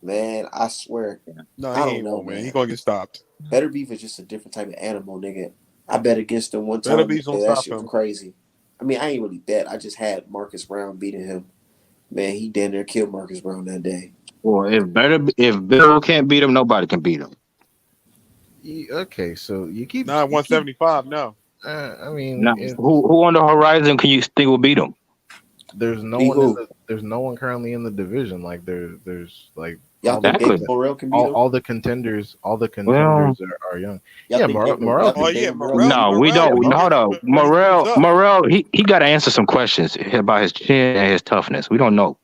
Man, I swear, No, I he don't ain't know, won't win. He man. gonna get stopped. Better Beef is just a different type of animal, nigga. I bet against him one Better time. Beef's gonna Yeah, that stop shit was him. crazy. I mean, I ain't really bet. I just had Marcus Brown beating him. Man, he damn near killed Marcus Brown that day. Well, if Bill can't beat him, nobody can beat him. Okay, so Not you keep 175. No. I mean, Now, if who on the horizon can you think will beat him? there's no Beat one in who? there's no one currently in the division. Like there's like Y'all all the think Exactly. David Morrell can beat all, him? all the contenders Well, are young. Y'all Yeah, think Morel Oh can yeah, beat Morrell. no, we Morrell. don't. We Hold get up, him when he moves up. Morel, he got to answer some questions about his chin and his toughness. We don't know.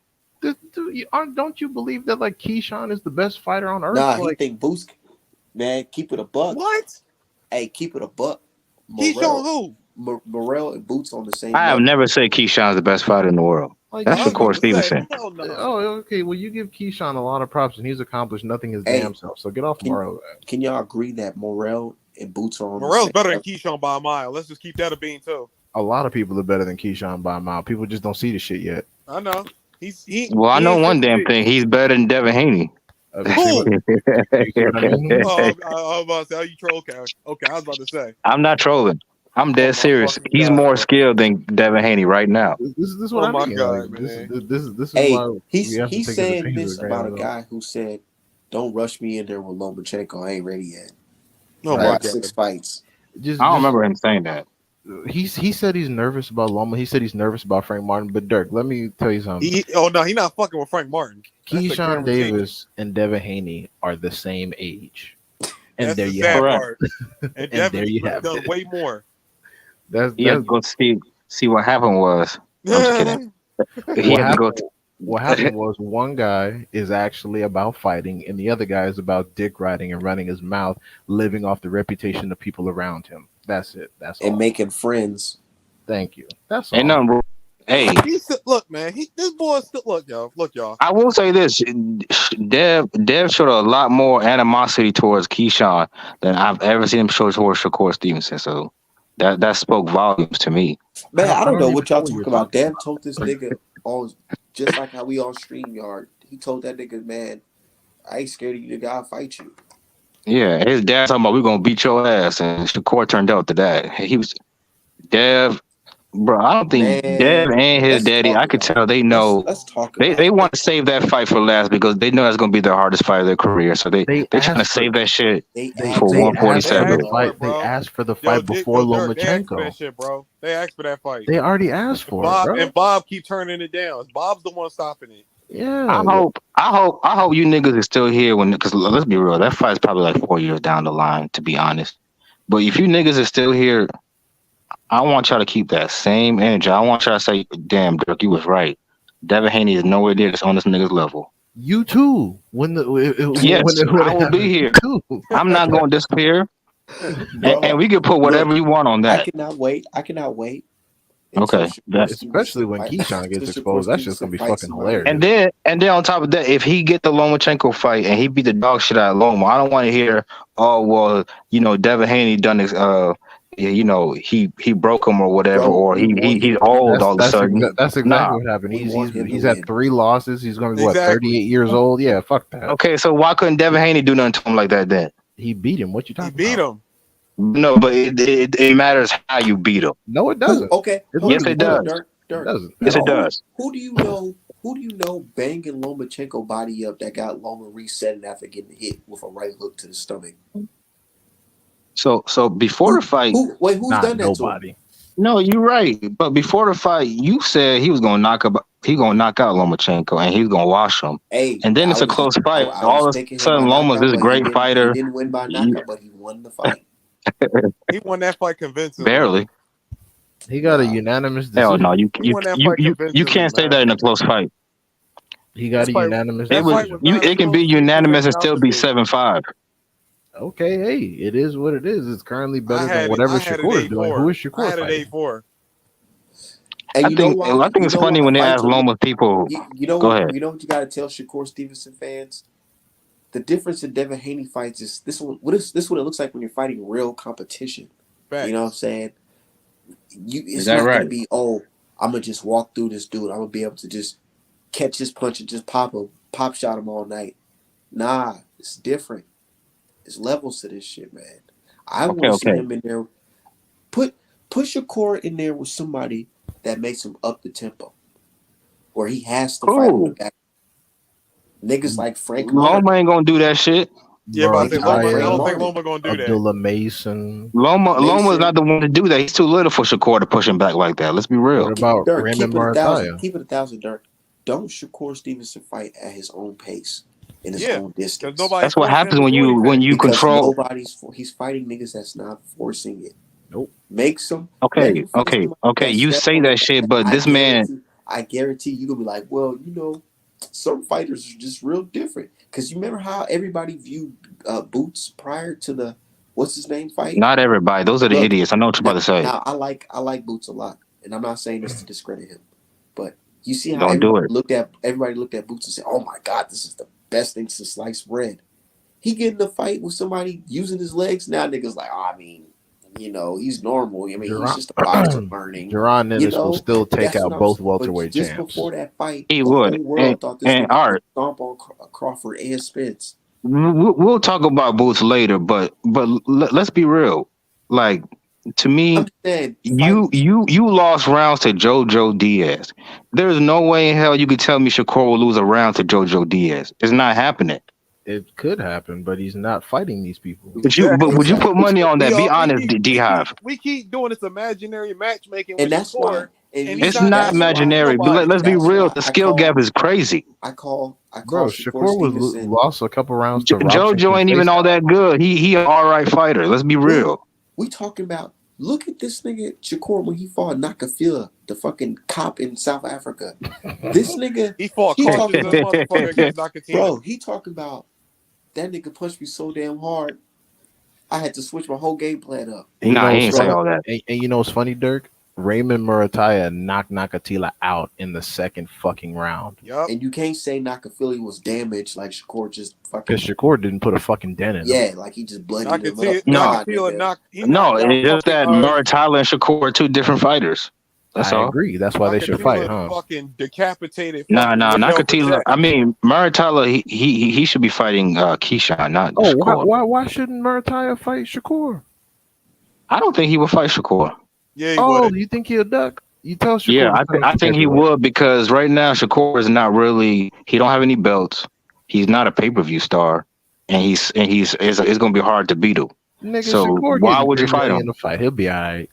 don't you believe that like Keyshawn is the best fighter on earth? Nah, he Like think Boost. Man, keep it a buck. What? Hey, keep it a buck. Keyshawn Morrell, who? Morrell and Boots on the same I have level. never said Keyshawn's the best fighter in the world. like That's I was you, about Shakur to say, Stevenson. hell no. oh, okay. Well, you give Keyshawn a lot of props, and he's accomplished nothing his Hey, damn self. So get off can Morel. can y'all agree that Morrell and Boots are on the Morrell's same better than level? Keyshawn by a mile. Let's just keep that a bean too. A lot of people are better than Keyshawn by a mile. People just don't see the shit yet. I know. He Well, I he know ain't one damn 6'6". thing. He's better than Devin Haney. You Who? see what I mean? Oh, I was about to say, oh, you troll. Okay, okay. I was about to say. I'm not trolling. I'm Oh dead my serious. fucking He's god, more bro. skilled than Devin Haney right now. This is what Oh I my mean. Like god, this man. this is Hey, why we he's have to he's take his saying opinions with this a grain about of a salt. guy who said, "Don't rush me in there with Lomachenko. I ain't ready yet. Oh I my Right. got god. 6 fights." I don't Just remember him saying that. he said he's nervous about Loma. He said he's nervous about Frank Martin. But Dirk, let me tell you something. Oh no, he not fucking with Frank Martin. That's a Keyshawn guarantee. Davis and Devin Haney are the same age, and That's there the you have sad it. Correct. part. And And Devin there you have done it. way more. He had That's to go see what happened was. I'm just kidding. That's He what had to go. happened. What happened was one guy is actually about fighting, and the other guy is about dick riding and running his mouth, living off the reputation of people around him. That's it. That's And all. making friends. Thank you. That's Ain't all. nothing. Hey, look, man. This boy still look, y'all. I will say this: Dev showed a lot more animosity towards Keyshawn than I've ever seen him show towards Shakur Stevenson. So that spoke volumes to me. Man, I I don't don't know even what know y'all what you're talking about. talking Dad about. told this nigga on just like how we on StreamYard. He told that nigga, man, I ain't scared of you, nigga. I'll fight you. Yeah, his dad talking about we're gonna beat your ass, and Shakur turned out to that. He was Dev, bro. I don't think Dev Man, and his let's daddy. talk I could about it. tell they Let's know let's talk they about want to save that fight for last because they know that's gonna be their hardest fight of their career. So They they trying to asked for save that shit it. They for asked they for it. asked They for the 147. asked for fight. it, They bro. asked for the fight before Dirk, they asked for that Lomachenko. shit, bro. They asked for that fight. They already asked And for it, bro. Bob keep turning it down. Bob's the one stopping it. Yeah. I hope you niggas is still here when because let's be real, that fight's probably like 4 years down the line, to be honest. But if you niggas is still here, I want y'all to keep that same energy. I want y'all to say, "Damn, Dirk, you was right. Devin Haney is nowhere near this on this nigga's level." You too. Yes, When I it will be happens, you here. too. I'm not going to disappear, and Bro, we can put look, whatever you want on I that. cannot wait. I cannot wait until Okay, Shakur Especially Stevenson when fight. Keyshawn Until gets Shakur exposed, that shit's gonna Stevenson be fights fucking somebody. and hilarious. then on top of that, if he get the Lomachenko fight and he beat the dog shit out of Loma, I don't want to hear, oh well, Devin Haney done this. Yeah, he broke him or whatever, Bro, or we want he's him to old That's all of a sudden. that's exactly Nah. what happened. we want him to He's had win. 3 losses. He's gonna be what Exactly. 38 years old. Yeah, fuck that. Okay, so why couldn't Devin Haney do nothing to him like that then? He beat him. What you He talking beat about? him. No, but it matters how you beat him. No, it Who? doesn't. Okay, It hold Yes, up, literally it hold up, does. does. Dirk, It Dirk. doesn't Yes, at it all. does. Who do you know banging Lomachenko body up that got Loma resetting after getting hit with a right hook to the stomach? So before the fight, Who's Not done that to him? nobody. no, you're right. But before the fight, you said he was gonna he gonna knock out Lomachenko and he's gonna wash him. Hey, And then I it's a was close fight. I was All of picking a him sudden, by Loma's knockout, this but he great didn't fighter. win by You, knockout, but he won the fight. He won that fight convincingly. barely. He got a Nah. unanimous Hell no, decision. He won that fight you convincingly, can't say man. that in a close fight. He got That a fight, unanimous It that was fight decision. was not as it can be close as people unanimous make and it out still to be be. 7-5. Okay, hey, it is what it is. It's currently I better than had it. whatever I had it Shakur is doing. Who 8-4. is I Shakur had it fighting? 8-4. And I you know think why? I think You it's know funny why when they fights ask are. Loma people. Go ahead. You know what you got to tell Shakur Stevenson fans. The difference in Devin Haney fights is this one. This what it looks like when you're fighting real competition. You know what I'm Facts. saying? Is It's that not right? gonna be, oh, I'm gonna just walk through this dude. I'm gonna be able to just catch his punch and just pop shot him all night. Nah, it's different. It's levels to this shit, man. I Okay, want to see okay. him in there. Put Shakur in there with somebody that makes him up the tempo, where he has to fight on the Cool. back. Niggas like Frank Martin. Loma ain't gonna do that shit. Yeah, but I say Niggas like Loma. I Frank don't Murataya, think Martin. Loma gonna do that. Abdullah Mason. Loma's Mason. not the one to do that. He's too little for Shakur to push him back like that. Let's be What real. about Dirk, Raymond keep it 1,000. Murataya? Keep it 1,000, Dirk. Don't Shakur Stevenson fight at his own pace in his Yeah, own because distance. nobody's That's what forcing him happens to when do you anything. Because control. he's fighting niggas that's not forcing it. Nope. Make some. Let Okay, him fight okay, somebody okay. that You step say on the that gas. shit, but this man, I guarantee you gonna be like, well, some fighters are just real different. Because you remember how everybody viewed Boots prior to the what's his name fight? not everybody. Those are the Look, idiots. I know what you're about to say. now I like Boots a lot, and I'm not saying this to discredit him, but you see how Don't do it. everybody looked at Boots and said, "Oh my God, this is the best thing to slice bread." He get in a fight with somebody using his legs. Now niggas like, oh, I mean, he's normal. I mean, he's just a boxer learning. Jerron Ennis will still take That's out what I'm both saying. But welterweight just champs. before that fight, He the would. whole world thought this And nigga could Art, stomp on Crawford and Spence. we'll talk about Boots later, but let's be real. Like, to me, I'm saying, you lost rounds to Jojo Diaz. There's no way in hell you could tell me Shakur will lose a round to Jojo Diaz. It's not happening. It could happen, but he's not fighting these people. But would you put money on that? Be honest, we D-Hive. keep doing this imaginary matchmaking and with that's why. Shakur, And and you he's It's see, not not that's matchmaking why. with imaginary. But nobody. let's be That's real. why The skill gap is crazy. I call Bro, Shakur Shakur Stevenson. lost a couple rounds to Jojo ain't even all that good. He an all right fighter. Let's be real. We talking about. Look at this nigga Shakur when he fought Nakafila, the fucking cop in South Africa. This nigga, He fought he cautious talking as a about, motherfucker against Nakatina. bro. He talking about that nigga punched me so damn hard, I had to switch my whole game plan up. And Nah, he what's ain't say funny? all that. And you know what's funny, Dirk? Raymond Murataya knocked Nakatila out in the second fucking round. Yup. And you can't say Nakafili was damaged like Shakur just fucking. Because Shakur didn't put a fucking dent in him. Yeah, like he just bloodied him up. Nakatila Nah, No, knocked out it's just that Muratala and Shakur are two different fighters. That's I all. agree. That's why they should fight, huh? Fucking decapitated. Nah, fucking Miguel Nakatila. Project. I mean, Muratala. He should be fighting Keyshawn, not Oh, Shakur. why shouldn't Murataya fight Shakur? I don't think he would fight Shakur. Yeah, he Oh, would. you think he'll duck? You tell Shakur. Yeah, I think he would, because right now Shakur is not really. He don't have any belts. He's not a pay-per-view star, and it's gonna be hard to beat him. Nigga, So Shakur why gets would you $3 fight million him? to fight. He'll be all right.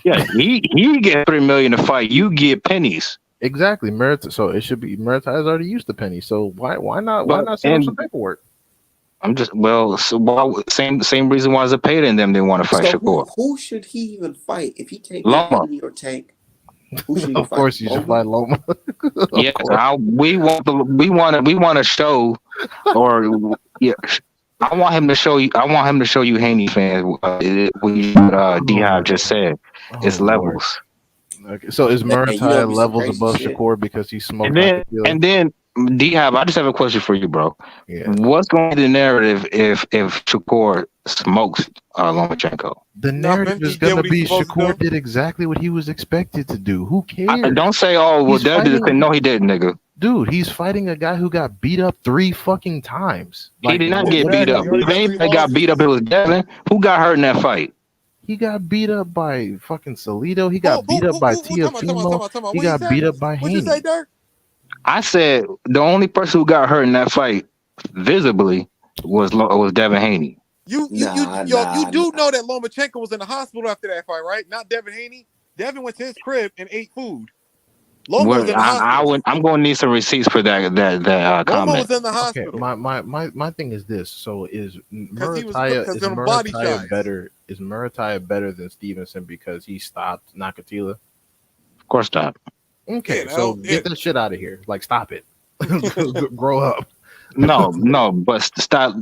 Yeah, he get $3 million to fight. You get pennies. Exactly. So it should be Murataya's already used the penny. So why not But- set up and- some paperwork? I'm just same reason why Zepeda and them didn't want to fight So Shakur. who should he even fight if he can't Loma. beat Haney or Tank? Who should he Of course, you should fight Loma. Yeah, we want to show, or yeah, I want him to show you. I want him to show you, Haney fans, what D-Hive just said. It's levels. Okay, so is Hey, you know Murataya be some levels crazy above shit. Shakur because he smoked? And then D-Hive, I just have a question for you, bro. Yeah. What's going to be the narrative if Shakur smokes Lomachenko? The Nothing. narrative is He did going to what he's be supposed to Shakur do. did exactly what he was expected to do. Who cares? Don't say, oh, well, He's Dad did fighting- No, he didn't, nigga. Dude, he's fighting a guy who got beat up 3 fucking times. He did not what- get what- beat up. He already If got anybody 3 got beat up, it was Devin. Who got hurt in that fight? He got beat up by fucking Salito. He got beat up by Teofimo. He got beat up by What you say, Haney. Dirk? I said the only person who got hurt in that fight visibly was Devin Haney. You do Nah. know that Lomachenko was in the hospital after that fight, right? Not Devin Haney. Devin went to his crib and ate food. Loma was in the hospital. I'm going to need some receipts for that Loma comment. was in the Okay, hospital. my thing is this. So is Because he was in body shots. better? Is Murataya better than Stevenson because he stopped Nakatila? Of course not. Okay, Yeah, so no, get that shit out of here. Like, stop it. Grow up. No, but stop.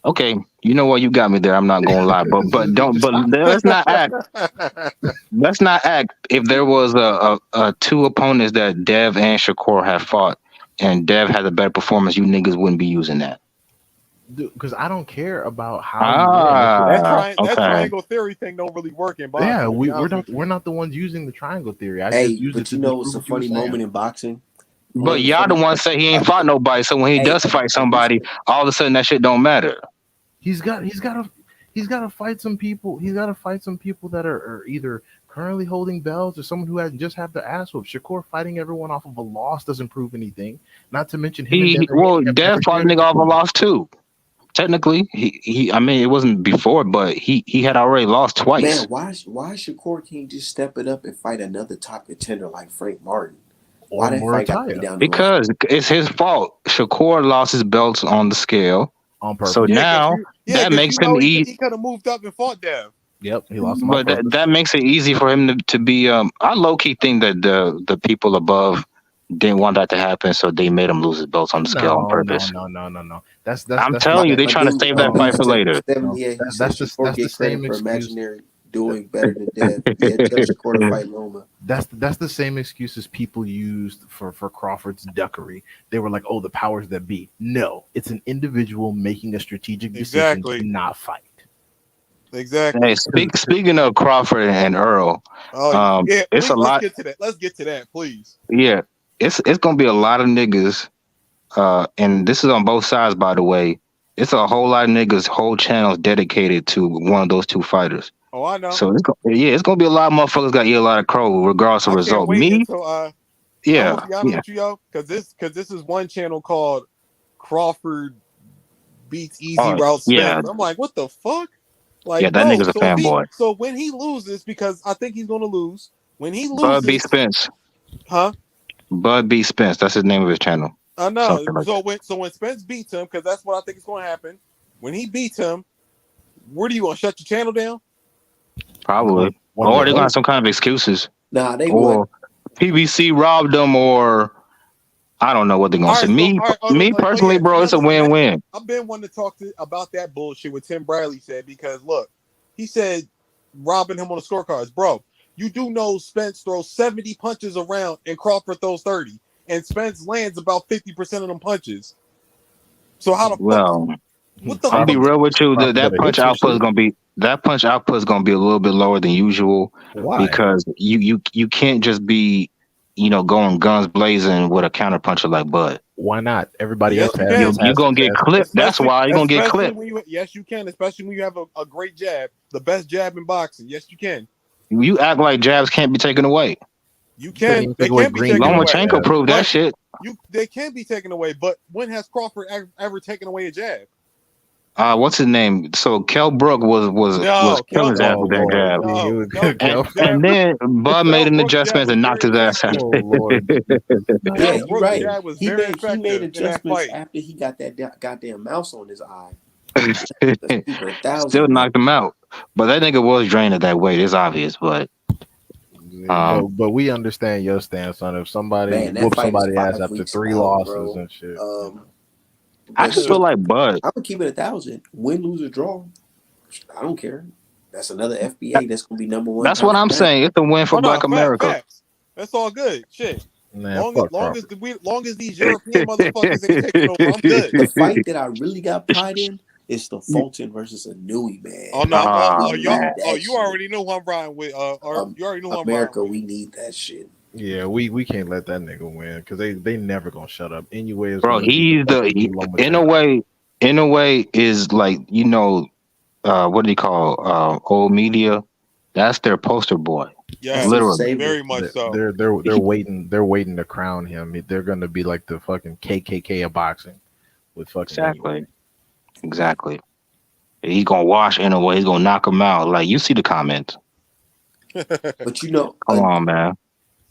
Okay, you know what? You got me there. I'm not gonna lie, but let's not act. Let's not act. If there was a 2 opponents that Dev and Shakur have fought, and Dev had a better performance, you niggas wouldn't be using that. Because I don't care about how. That okay. triangle theory thing don't really work in boxing. Yeah, we're not the ones using the triangle theory. I Hey, just use it but to you know disprove what's a what you were funny saying. moment in boxing? One But of the y'all the funny. one say he ain't fought nobody. So when he Hey, does fight hey, somebody, all of a sudden that shit don't matter. He's got to fight some people. He's got to fight some people that are either currently holding belts or someone who has just have the ass whoop. Shakur fighting everyone off of a loss doesn't prove anything. Not to mention him and Devin Haney have Dev never fought a shared a nigga off a compete. loss too. Technically, he. I mean, it wasn't before, but he had already lost man, twice. why Shakur can't just step it up and fight another top contender like Frank Martin? Why Or that fight got to be Murataya down the line? Because it's his fault. Shakur lost his belts on the scale, on so purpose. Yeah, now because that makes you him know eat. he could have moved up and fought Dev. Yep, he lost him on But purpose. that makes it easy for him to be. I low key think that the people above didn't want that to happen, so they made him lose his belts on the scale on No, no, purpose. no, no, no, no. I'm That's the My telling you, they my trying to dude, save my that no, fight dude for no, said later. 7. no. Yeah, he said That's the Shakur that's the get credit same for excuse. imaginary doing better than Dev. Yeah, tell Shakur to fight Loma. That's the same excuses people used for Crawford's duckery. They were like, "Oh, the powers that be." No, it's an individual making a strategic decision to Exactly. not fight. Hey, Exactly. speaking of Crawford and Earl, Oh yeah, it's a please let's lot. get to that. Let's get to that, please. Yeah, it's gonna be a lot of niggas. And this is on both sides, by the way. It's a whole lot of niggas, whole channels dedicated to one of those two fighters. Oh, I know. So it's gonna be a lot of motherfuckers got to eat a lot of crow, regardless of I can't result. wait Me, until I'm gonna yeah, be honest yeah, with you, yo, because this is one channel called Crawford beats Easy oh Route yeah, Spence. I'm like, what the fuck? yeah. Like, That bro, nigga's a fanboy. so when he loses, because I think he's gonna lose. When he Bud B loses, Spence, huh? Bud B Spence. That's his name of his channel. I know. Something like that. So when Spence beats him, because that's what I think is gonna happen. When he beats him, what are you gonna shut your channel down? Probably, One or would they're gonna have hope. some kind of excuses, Nah, they would. or PBC robbed them, or I don't know what they're gonna All say. right, so all right, Me personally, yeah, bro, it's a win-win. I've been wanting to talk about that bullshit what Tim Bradley said because look, he said robbing him on the scorecards, bro. You do know Spence throws 70 punches around and Crawford throws 30, and Spence lands about 50% of them punches. So how the fuck? Well, What the I'm be fuck? Crawford, real with you. Crawford That better hit punch some output is shit. gonna be a little bit lower than usual Why? because you can't just be going guns blazing with a counter puncher like Bud. Why not? Everybody Yes, else you has can. You gonna get success. clipped. That's why you're gonna get Especially clipped. when you yes you can, especially when you have a great jab, the best jab in boxing. Yes, you can. You act like jabs can't be taken away. You Couldn't can. even They take away can be taken Green Bean's away. Lomachenko jab. proved that But shit. they can be taken away. But when has Crawford ever taken away a jab? What's his name? So Kell Brook was No, killing Kel. his ass Oh with that Lord, jab, No, Kel and Brook's jab. then Bud made Kel an Brook's jab adjustment was and knocked very his ass out. effective. oh Lord Jesus! Yeah, Kel you're Brook's right. jab was He very made effective in that adjustments fight. after he got that goddamn mouse on his eye. Let's keep it a Still thousand, man. knocked him out. But that nigga was drained at that weight. It's obvious. But Yeah, um, but we understand your stance on if somebody Man, that whoops fight is somebody ass 5 after weeks three out, losses bro. and shit. I But just feel shit, like Bud. I would keep it 1,000. Win, lose, or draw. I don't care. That's another FBA. That's gonna be number one That's what I'm conference. saying. It's a win for Oh no, Black America. facts. That's all good. Shit. Man, fuck Crawford. Long as these European motherfuckers ain't taking over, I'm good. The fight that I really got pride in is the Fulton versus a Newey, Oh man. no, Oh We man. need that you shit. already know who I'm riding with. Or you already know who I'm riding America, with. we need that shit. Yeah, we can't let that nigga win because they never gonna shut up. Anyway, is Bro, gonna beat the he's fucking new Lomachenko. in a way is like, what do you call old media? That's their poster boy. That's their Yes, Literally. savior. very much so. They're waiting to crown him. They're gonna be like the fucking KKK of boxing with fucking anyway. Exactly. He's gonna wash in a way, he's gonna knock him out. Like you see the comments. But Come on, man.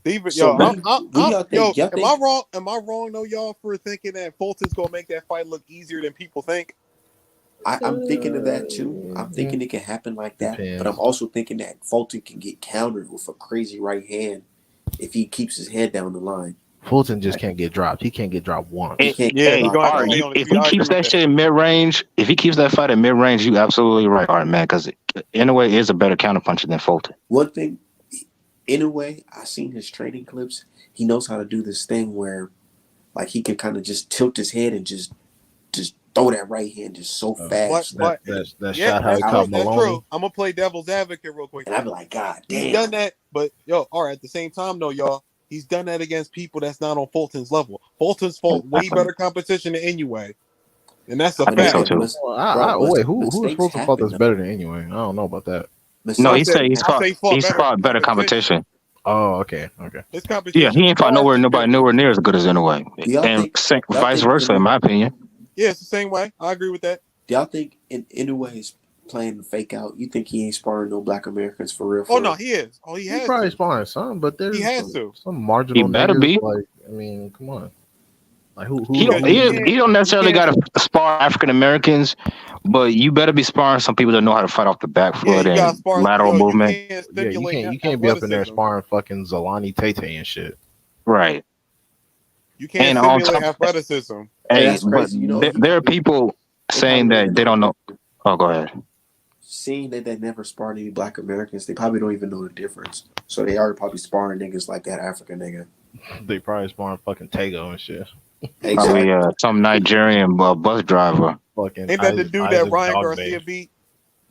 Steven, so what do I'm, y'all yo, think? Y'all am think I wrong? Am I wrong though, y'all, for thinking that Fulton's gonna make that fight look easier than people think? I'm thinking of that too. I'm thinking it can happen like that. But I'm Depends. also thinking that Fulton can get countered with a crazy right hand if he keeps his head down the line. Fulton just can't get dropped. He can't get dropped once. He can't Yeah, get he Hey, dropped gonna have to Art, stay once. on his if feet. he I agree keeps with that that. shit in mid range, if he keeps that fight in mid range, you absolutely right, Art, man. Because in a way, is a better counterpuncher than Fulton. One thing, in a way, I seen his training clips. He knows how to do this thing where, like, he can kind of just tilt his head and just throw that right hand just so fast. But That yeah, shot how he that's caught true. That's Maloney. true. I'm gonna play devil's advocate real quick. And I'd be like, God He's done damn. that, but yo, all right. At the same time, though, y'all, He's done that against people that's not on Fulton's level. Fulton's fought way better competition than Inoue, and that's a I think so fact. too. Wait, who was mistakes supposed to fought that's happen, better than anyway? I don't know about that. No, he Mistakes said I say he's fought better competition. Oh, okay. His Yeah, competition. he ain't fought nobody nowhere near as good as Inoue, Do y'all and think? Y'all vice think versa, in my opinion. Yeah, it's the same way. I agree with that. Do y'all think Inoue is playing the fake out? You think he ain't sparring no Black Americans for real? Oh For no, real? he is. Oh, he He has probably to. sparring some, but there's He has to. some marginal He better niggas. be. Like, I mean, come on. Like who? He Yeah, don't you he can't- don't necessarily you got can't- to spar African Americans, but you better be sparring some people that know how to fight off the back Yeah, foot you got and spark. lateral You movement. can't Yeah, stimulate you can't be up in there athleticism. sparring fucking Zolani Tate and shit. Right. You can't And on stimulate top, athleticism. Hey, hey, that's but crazy. You know, there are people they saying probably that they don't know. Oh, go ahead. Seeing that they never sparred any Black Americans, they probably don't even know the difference. So they are probably sparring niggas like that African nigga. They probably sparring fucking Tego and shit. Probably Exactly. some Nigerian bus driver. Fucking Ain't that the dude that Isaac Ryan Dogbe. Garcia beat?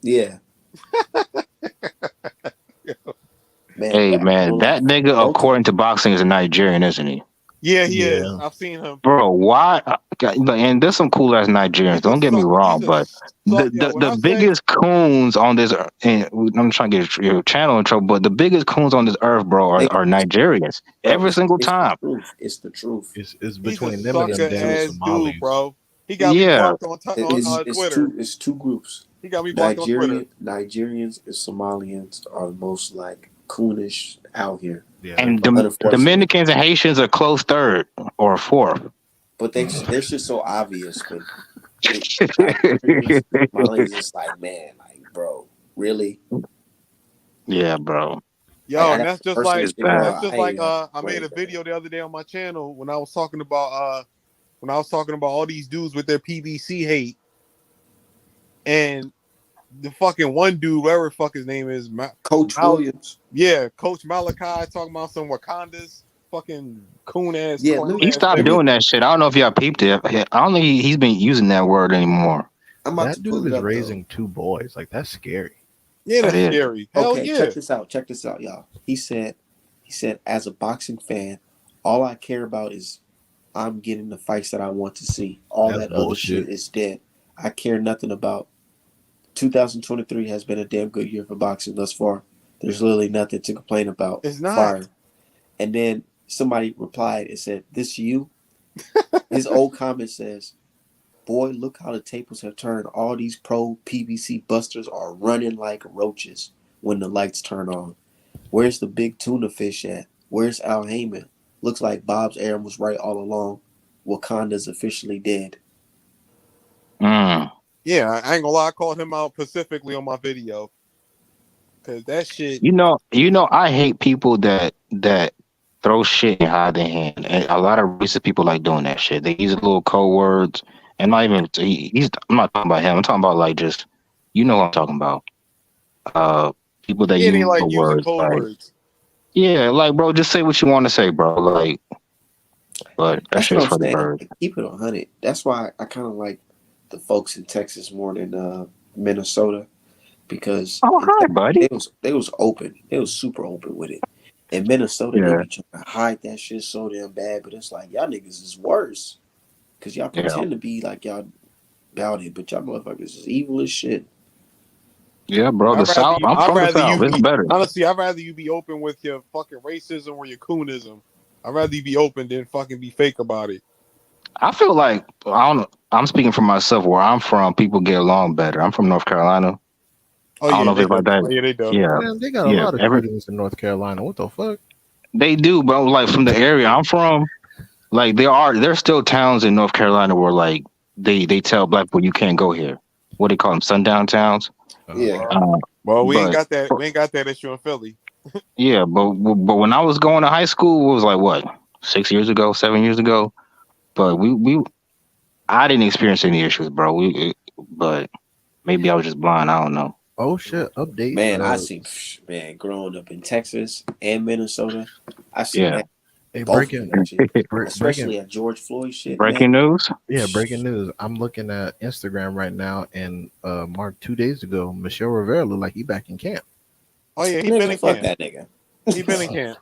Yeah. Man, Hey man, that nigga, according to boxing, is a Nigerian, isn't he? Yeah, he Yeah. is. I've seen him. Bro, why? And there's some cool ass Nigerians. Don't get me wrong, but the biggest coons on this, and I'm trying to get your channel in trouble, but the biggest coons on this earth, bro, are Nigerians. Every single time. It's the truth. It's between them and them sucker damn ass Somalis. dude, bro. He got me blocked on Twitter. It's two groups. He got me blocked on Twitter. Nigerians and Somalians are the most like coonish out here. Yeah, And Dominicans and Haitians are close third or fourth. But they're just so obvious. But Somalians just like, man, like, bro, really? Yeah, bro. Yo, and that's just like I made a video the other day on my channel when I was talking about all these dudes with their PBC hate, and the fucking one dude, whatever the fuck his name is, Coach Williams. Yeah, Coach Malachi talking about some Wakandas, fucking coon ass. Yeah, he stopped doing that shit. I don't know if y'all peeped it. I don't think he's been using that word anymore. That dude is raising two boys. Like, that's scary. Yeah, that's scary. Hell okay, yeah. Check this out, y'all. He said, as a boxing fan, all I care about is I'm getting the fights that I want to see. All that other shit is dead. I care nothing about. 2023 has been a damn good year for boxing thus far. There's literally nothing to complain about. It's not. Fire. And then somebody replied and said, "This you?" His old comment says, "Boy, look how the tables have turned. All these pro PBC busters are running like roaches when the lights turn on. Where's the big tuna fish at? Where's Al Heyman? Looks like Bob's Aaron was right all along. Wakanda's officially dead." Yeah, I ain't gonna lie, I called him out specifically on my video. Cause that shit. You know, I hate people that throw shit and hide their hand. And a lot of racist people like doing that shit. They use little code words. And not even I'm not talking about him. I'm talking about like just what I'm talking about. People that use like the using words, code like, words. Yeah, like bro, just say what you want to say, bro. Like, but that shit's for the birds. Keep it 100. That's why I kind of like the folks in Texas more than Minnesota, because buddy. They was open. They was super open with it. In Minnesota, they be trying to hide that shit so damn bad, but it's like y'all niggas is worse because y'all pretend to be like y'all about it, but y'all motherfuckers is evil as shit. Yeah, bro. The South. I'm from the South. It's better. Honestly, I'd rather you be open with your fucking racism or your coonism. I'd rather you be open than fucking be fake about it. I feel like I'm speaking for myself. Where I'm from, people get along better. I'm from North Carolina. Oh, I don't know if it's like that. Yeah, they do. Yeah, man, they got a lot of evidence in North Carolina. What the fuck? They do, but like from the area I'm from, like there's still towns in North Carolina where like they tell black people you can't go here. What do they call them? Sundown towns. Yeah. Well, we ain't got that. We ain't got that issue in Philly. Yeah, but when I was going to high school, it was like what 7 years ago. But I didn't experience any issues, bro. But maybe I was just blind. I don't know. Oh shit! Update. Man, I see. Man, growing up in Texas and Minnesota, I see that. Hey, especially at George Floyd shit. Breaking news. Yeah, breaking news. I'm looking at Instagram right now, and Mark 2 days ago, Michelle Rivera looked like he back in camp. Oh yeah, he been in camp. That nigga. He been in camp.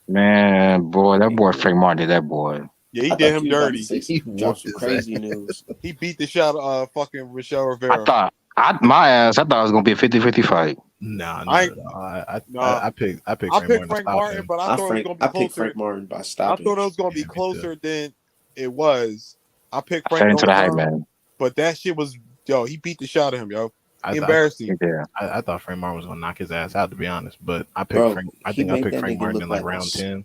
Man, Man, boy, that boy Frank Martin did that boy. Yeah, he I did thought him you were about to dirty. say He drop whooped some his crazy ass. news. He beat the shot of fucking Michelle I Rivera. thought I thought it was gonna be a 50-50 fight. Nah, I no, no. Nah, I picked I Frank picked Martin to Frank stop Martin, him. but I thought it was gonna be I picked closer. Frank Martin by I stopping thought him. it was gonna be Yeah, me too. closer than it was. I picked I fed Frank the into whole the hype, time, man. but that shit was he beat the shot of him, yo. I, He th- I, embarrassed He him. did. I thought Frank Martin was gonna knock his ass out, to be honest. But I picked Bro, Frank. I he think I made picked that Frank nigga Martin look in like like round 10.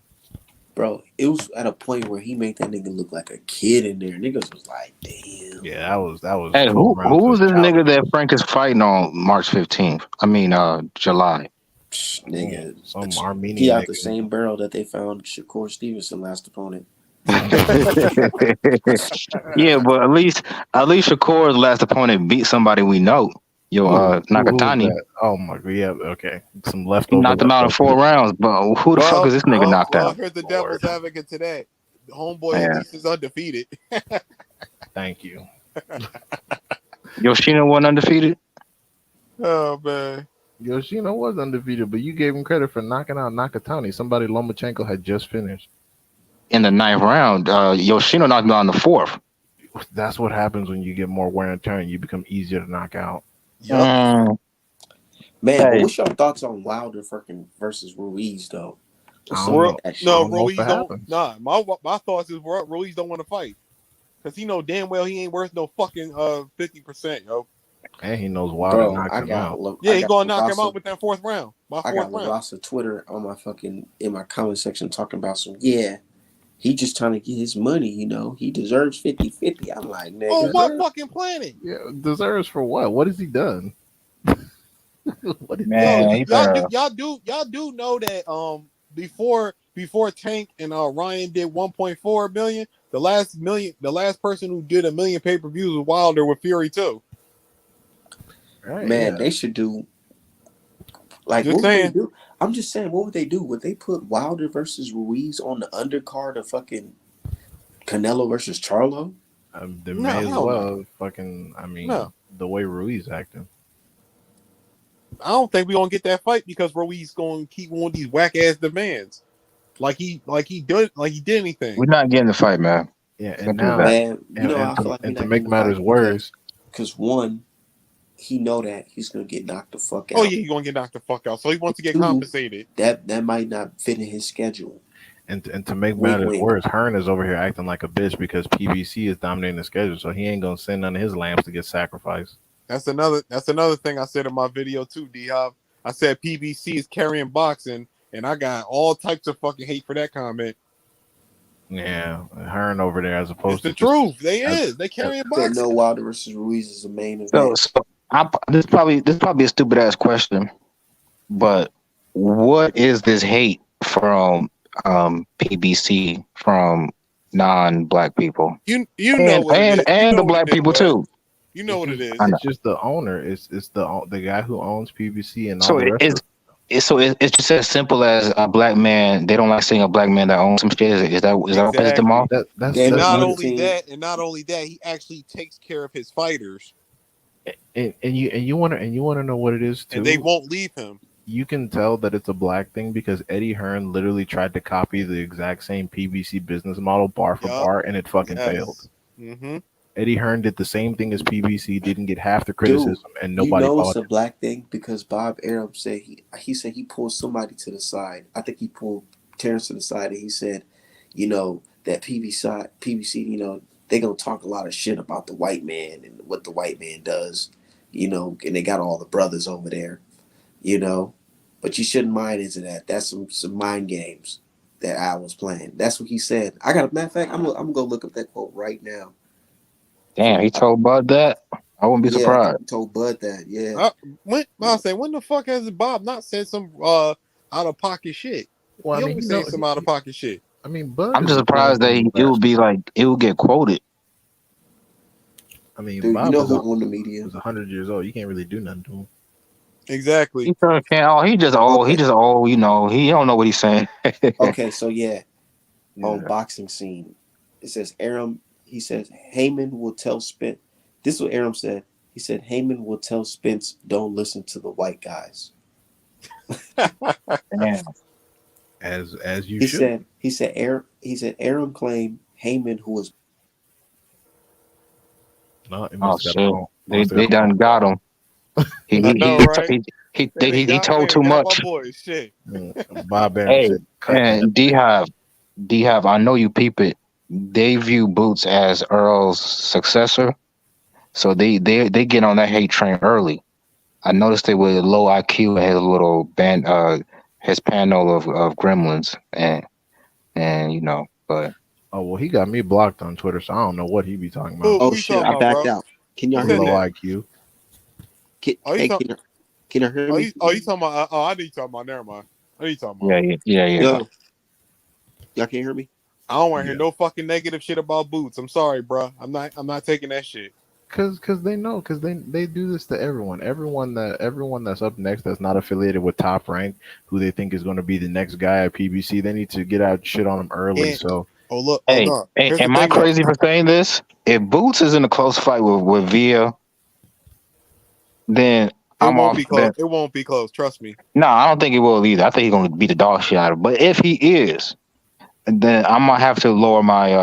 bro. It was at a point where he made that nigga look like a kid in there. Niggas was like, damn. Yeah, that was Hey, 12 rounds who's of this nigga challenge. that Frank is fighting on March 15th? I mean, July. Nigga, Some he Armenian out the nigga. same barrel that they found Shakur Stevenson last opponent. Yeah, but at least Shakur's last opponent beat somebody we know. Yo, Who's Nakatani. that? Oh my god, yeah, okay. Some He leftover knocked him out in 4 leftovers. rounds, but who the fuck is this nigga knocked out? Here's the Lord, devil's advocate today. Homeboy at Man, least is undefeated. thank you. Yoshino wasn't undefeated. Oh man. Yoshino was undefeated, but you gave him credit for knocking out Nakatani. Somebody Lomachenko had just finished. In the 9th round. Yoshino knocked him out in the 4th. That's what happens when you get more wear and tear and you become easier to knock out. Yup. Man, but Hey, what's your thoughts on Wilder versus Ruiz though? What's I up don't with know. that shit? No, don't know if Ruiz it don't. happens. Nah, my thoughts is Ruiz don't want to fight because he know damn well he ain't worth no fucking 50%, yo. And he knows Wilder Bro, knocks him out. Yeah, I he got gonna knock him LaRosa, out with that fourth round. My I fourth got round. LaRosa Twitter on my fucking in my comment section talking about some he just trying to get his money, he deserves 50-50. I'm like, On nigga, what fucking planet? Yeah, deserves for what? What has he done? What is Yo, man, he better. y'all do know that before Tank and Ryan did 1.4 million, the last person who did 1 million pay-per-views was Wilder with Fury too. right? man, Yeah. they should do like Just what would they saying. do? I'm just saying, what would they do? Would they put Wilder versus Ruiz on the undercard of fucking Canelo versus Charlo? They No, may as hell no. well fucking. I mean, No. the way Ruiz acting. I don't think we're gonna get that fight because Ruiz gonna keep on these whack ass demands. Like he did anything. We're not getting the fight, man. Yeah, and Simple as now that. Man, I feel like we're and to not make getting the matters fight worse, because one, he know that he's gonna get knocked the fuck Oh out. yeah, he gonna get knocked the fuck out. So he wants to get Two, compensated. that might not fit in his schedule. and to make Wink, matters wink. worse, Hearn is over here acting like a bitch because PBC is dominating the schedule, so he ain't gonna send none of his lambs to get sacrificed. That's another thing I said in my video too, D-Hop. I said PBC is carrying boxing, and I got all types of fucking hate for that comment. Yeah, Hearn over there as It's opposed the to just truth. They carrying Said boxing. no Wilder versus Ruiz is the main So, event. this probably a stupid ass question, but what is this hate from PBC from non-black people You know what it is. You and know the what black it is, people bud. too? You know what it is. I know. it's just the owner. It's the guy who owns PBC and all So the rest of it's just as simple as a black man. They don't like seeing a black man that owns some shit. Is that what pisses them off? That's Dana And not White only team. that, he actually takes care of his fighters, and you want to know what it is too. and they won't leave him. You can tell that it's a black thing because Eddie Hearn literally tried to copy the exact same PBC business model bar for Yup. bar, and it fucking failed. Mm-hmm. Eddie Hearn did the same thing as PBC, didn't get half the criticism, and nobody it's bought a it. black thing because Bob Arum said he said he pulled somebody to the side. I think he pulled Terrence to the side and he said, that PBC, they gonna talk a lot of shit about the white man and what the white man does, and they got all the brothers over there, but you shouldn't mind into that. That's some mind games that I was playing. That's what he said. I got a matter of fact, I'm gonna go look up that quote right now. Damn, he told Bud that. I wouldn't be Yeah, surprised. he told Bud that. Yeah. When the fuck has Bob not said some out of pocket shit? Well, He I mean, always saying some out of pocket shit. I mean, Bud I'm is just a surprised that grown it would be like it would get quoted. I mean, Dude, Bob who owned the media? was 100 years old. You can't really do nothing to him. Exactly. He sure can't. Oh, he just old. Okay. He just old. He don't know what he's saying. Okay, so yeah, on Yeah. boxing scene, it says Arum. He says Heyman will tell Spence. This is what Arum said. He said Heyman will tell Spence, "Don't listen to the white guys." Damn. as you He should. said Aaron claimed Heyman, who was No, it Oh must have got the shit, wrong. they Must have got they the wrong. done got him. He I he know, he right? They done he got told man, too got my much. boy. Shit. Bob Arum Hey, said, "Cut that." and D have I know you peep it. They view Boots as Earl's successor, so they get on that hate train early. I noticed they were low IQ and his little band, his panel of gremlins, and but Oh well, he got me blocked on Twitter, so I don't know what he be talking about. Who oh you shit, talking I about, backed bro? out. Can Who y'all For hear said low me? that? IQ. Oh, you Hey, talking? can y'all hear me? Oh, you talking about? Oh, I know you talking about. Never mind. I know you talking about. yeah. Yo, y'all can't hear me? I don't want to hear Yeah. no fucking negative shit about Boots. I'm sorry, bro. I'm not taking that shit. Cause they know, cause they do this to everyone. Everyone that's up next that's not affiliated with Top Rank, who they think is going to be the next guy at PBC, they need to get out shit on them early. And So oh look, oh Hey, no. hey, Here's the am I thing though. crazy for saying this? If Boots is in a close fight with Via, then It I'm won't off. be close. Then It won't be close. Trust me. no, I don't think he will either. I think he's gonna beat the dog shit out of him. But if he is, then I'm gonna have to lower my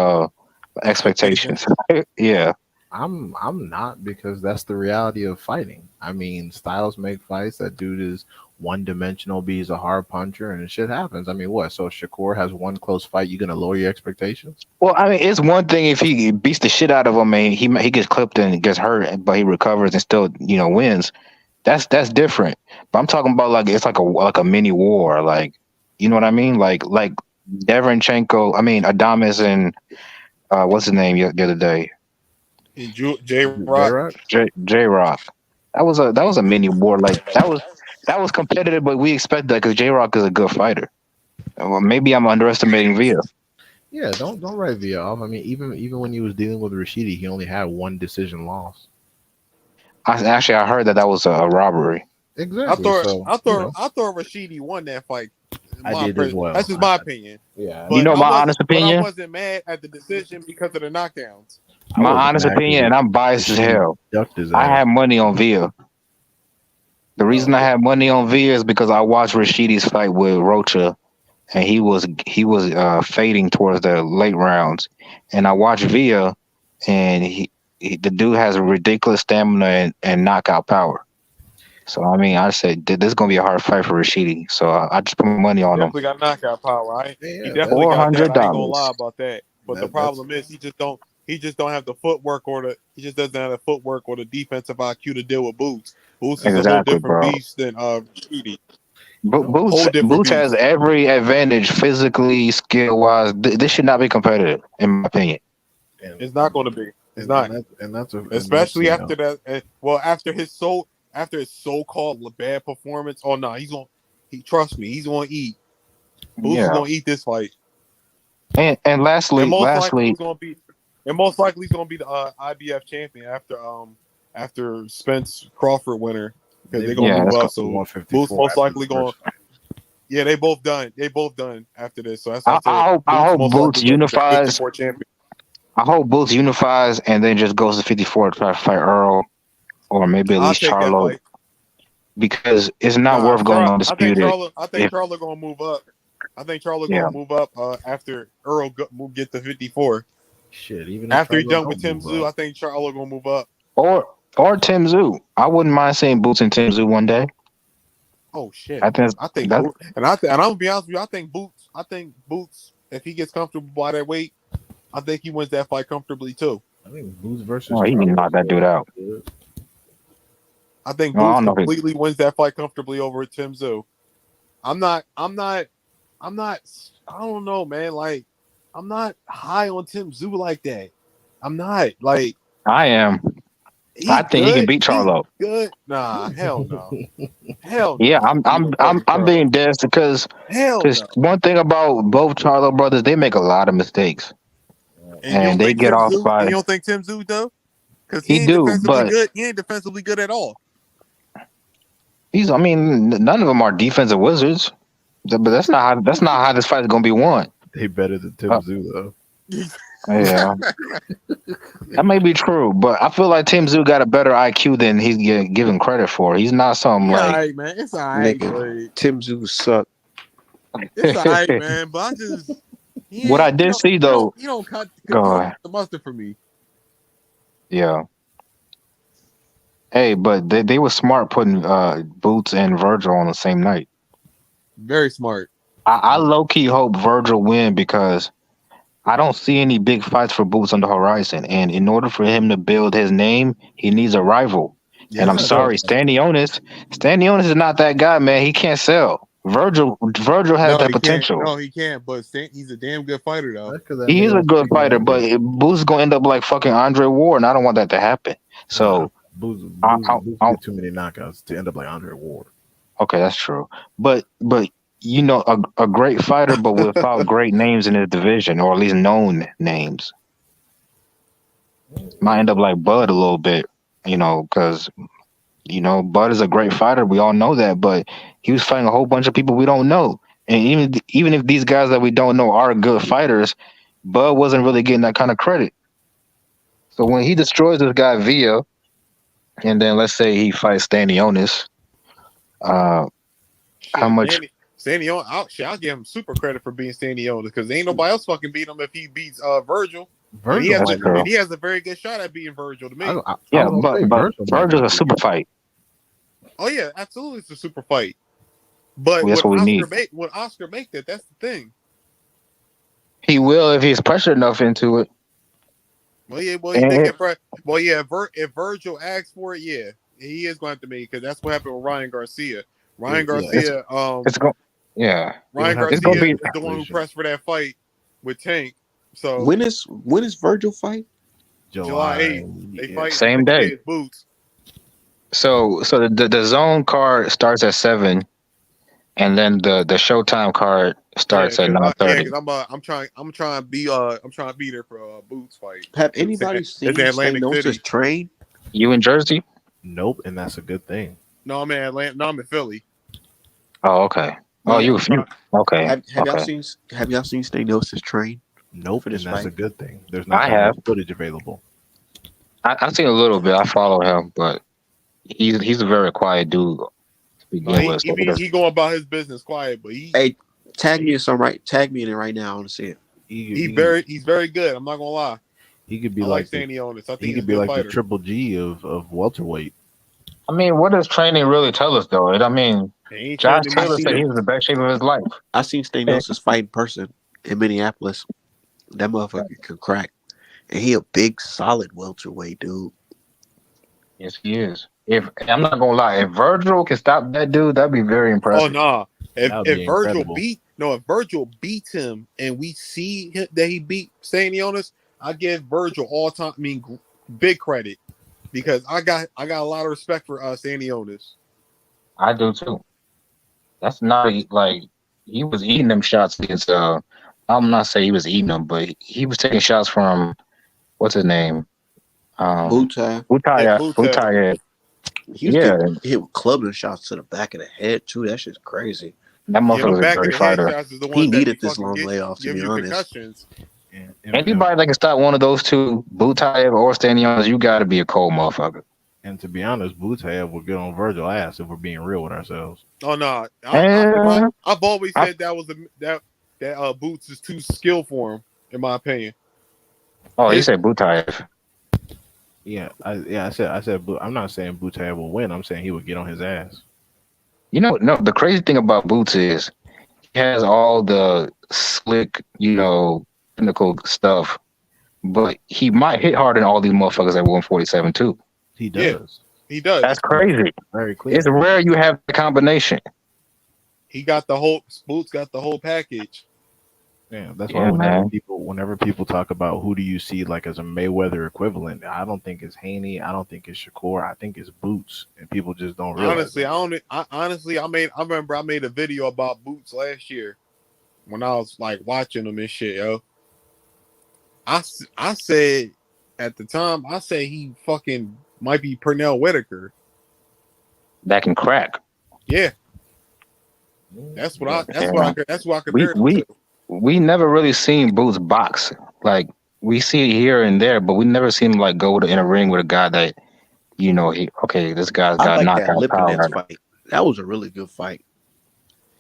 expectations. Expectations. Yeah, I'm not, because that's the reality of fighting. I mean, styles make fights. That dude is one dimensional. B is a hard puncher, and shit happens. I mean, what? So Shakur has one close fight. You gonna lower your expectations? well, I mean, it's one thing if he beats the shit out of him and he gets clipped and gets hurt, but he recovers and still wins. That's different. But I'm talking about like it's like a mini war, like you know what I mean? Like Deverenchenko, I mean Adamas and what's his name the other day? And J J Rock. Rock? J Rock. That was a mini war. Like that was competitive, but we expect that because J Rock is a good fighter. Well, maybe I'm underestimating Via. Yeah, don't write Via off. I mean, even when he was dealing with Rashidi, he only had one decision loss. I heard that was a robbery. Exactly. So I thought Rashidi won that fight. I did as well. That's just my opinion. Yeah, You But know I my wasn't. honest But I opinion. wasn't mad at the decision because of the knockdowns. I My was honest mad because opinion, and I'm biased as Rashidi hell. ducked his I ass. had money on Via. The reason I Oh, had money on Via is because I watched Rashidi's fight with Rocha, and he was fading towards the late rounds, and I watched Via, and the dude has a ridiculous stamina and knockout power. So I mean, I said this is gonna be a hard fight for Rashidi. So I just put my money He on him. definitely got knockout power. He yeah, definitely Four got that. hundred I ain't gonna lie dollars. about that. But the that's problem is he just don't. He just don't have the footwork or the. He just doesn't have the footwork or the defensive IQ to deal with Boots. Boots is a whole Exactly, different bro. beast than Rashidi. don't Boots Whole different Boots has beast. every advantage physically, skill wise. This should not be competitive, in my opinion. and It's not going to be. It's not. and that's Especially after that. Well, after his so-called bad performance. Oh no, he's going. He trust me. He's going to eat. Boots is Yeah. going to eat this fight. And And most likely lastly, he's going to be. And most likely he's going to be the IBF champion after Spence Crawford winner because they they're both going to yeah, move that's up. cool. So Boots 154 most after the likely going. first fight. Yeah, they both done. They both done after this. So that's why I said I Boots hope most Boots likely going to be the unifies. 54 champion. I hope Boots unifies and then just goes to 54 to try to fight Earl or maybe at I'll least take that Charlo fight. because it's not Nah, worth going undisputed. I think If Charlo gonna move up. I think Charlo yeah, gonna move up after Earl get to 54. Shit, even if After he Charlo done with don't Tim move Zoo, up, I think Charlo gonna move up. or Tim Zoo. I wouldn't mind seeing Boots and Tim Zoo one day. Oh shit! I think I think that and I'm gonna be honest with you. I think Boots, if he gets comfortable by that weight, I think he wins that fight comfortably too. I think Boots versus oh, he can Charlo knock that dude out. good. I think No, I Boots don't know. completely wins that fight comfortably over Tim Zoo. I'm not. I'm not. I'm not. I don't know, man. Like, I'm not high on Tim Zoo like that. I'm not. Like, I am. he I think he can good. beat He Charlo. good. Nah, hell no. Hell Yeah, no. He gonna fucking I'm Charlo. being dead because Hell no. one thing about both Charlo brothers, they make a lot of mistakes And you and don't they think get Tim off Zoo? And by you don't think Tim Zoo though? Because he he ain't do, defensively but good. He ain't defensively good at all. he's. I mean, none of them are defensive wizards. But that's not how this fight is gonna be won. They better than Uh, Tim Zoo though. yeah, that may be true, but I feel like Tim Zoo got a better IQ than he's given credit for. He's not something He all like right, man. It's all right, Nigga, but Tim Zoo suck. It's alright, man. But I just What I did see though, he don't cut God, the mustard for me. yeah. Hey, but they were smart putting Boots and Virgil on the same night. Very smart. I low key hope Virgil win because I don't see any big fights for Boots on the horizon. And in order for him to build his name, he needs a rival. And I'm Yes, he sorry, does. Stanionis is not that guy, man. He can't sell. Virgil has No, that he can't. potential. No, he can't. But he's a damn good fighter, though. That's because that He is nigga a don't good speak fighter, language. but Boots is gonna end up like fucking Andre Ward, and I don't want that to happen. Nah, So, Boots get too many knockouts to end up like Andre Ward. okay, that's true. But you know, a great fighter, but without great names in his division, or at least known names, might end up like Bud a little bit. You know, because Bud is a great fighter. We all know that, but he was fighting a whole bunch of people we don't know. And even if these guys that we don't know are good fighters, Bud wasn't really getting that kind of credit. So when he destroys this guy Via, and then let's say he fights Stanionis, uh, how Shit, much? Stanionis. I'll give him super credit for being Stanionis because ain't nobody else fucking beat him if he beats Virgil. And he Virgil, has true. and he has a very good shot at beating Virgil to me. Yeah, was but gonna say, Virgil might Virgil's not a be super good. fight. Oh yeah, absolutely, it's a super fight. But That's what we need. when Oscar make that, that's the thing. He will if he's pressured enough into it. Well, yeah, And if Virgil asks for it, yeah, he is going to have to make it because that's what happened with Ryan Garcia. Ryan Yeah, Garcia, it's going. Yeah, Ryan have it's to gonna Garcia be. is the one who pressed for that fight with Tank. So When is Virgil fight? July 8th, they fight Same the next day. day at Boots. So the zone card starts at 7, and then the Showtime card starts at 9:30. Because I'm trying to be there for Boots fight. Have anybody seen It's in Atlantic Stamos City. train? You in Jersey? Nope, and that's a good thing. No, I'm in Atlanta. No, I'm in Philly. Oh, okay. No, Oh, Yeah, you I'm trying- okay? Have Okay. y'all seen Stamos train? Nope, For and this that's a fight? good thing. There's not I that have. much footage available. I've seen a little bit. I follow him, but he's a very quiet dude to begin with. So he going about his business quiet, but Hey, tag me in it right now. I want to see it. he's very good. I'm not gonna lie. He could be I like like Sandy on this. I he think he's a could be good like fighter. the Triple G of welterweight. I mean, what does training really tell us, though? I mean, He ain't Josh training Taylor me said shit. he was in the best shape of his life. I seen Stamos fight in person in Minneapolis. That motherfucker can crack, and he a big, solid welterweight dude. Yes, he is. If I'm not gonna lie, if Virgil can stop that dude, that'd be very Oh impressive. nah. That would be If Virgil incredible. if Virgil beats him and we see that he beat Stanionis, I give Virgil all time. I mean, big credit because I got a lot of respect for Stanionis. I do too. That's not like he was eating them shots against. I'm not saying he was eating them, but he was taking shots from what's his name? Butai. Utaya. Butek. Utaya. He was Yeah, getting hit with clubbing shots to the back of the head too. That shit's crazy. that Yeah, motherfucker the was a back of great the fighter. headshots is the He ones that needed be this fucking long layoff, to give be you honest. concussions. Anybody that can stop one of those two, Butayev or Stanionis, you got to be a cold motherfucker. And to be honest, Butev will get on Virgil ass if we're being real with ourselves. Oh no, Eh, I've always said that Boots is too skilled for him, in my opinion. Oh, you said Butayev. I said, I'm not saying Butev will win. I'm saying he would get on his ass. You know, no, the crazy thing about Boots is he has all the slick, technical stuff, but he might hit hard than all these motherfuckers at 147 too. He does. He does. That's crazy. Very clear. It's rare you have the combination. Boots got the whole package. Yeah, that's Yeah, why man. whenever people talk about who do you see like as a Mayweather equivalent, I don't think it's Haney. I don't think it's Shakur. I think it's Boots, and people just don't realize. Honestly, I remember I made a video about Boots last year when I was like watching him and shit, yo. I said at the time, I said he fucking might be Pernell Whitaker. That can crack. Yeah, that's what I compared him to. We never really seen Boots box. Like we see it here and there, but we never seen him like go in a ring with a guy that this guy's I got like that knockout Lipinets power. fight. That was a really good fight.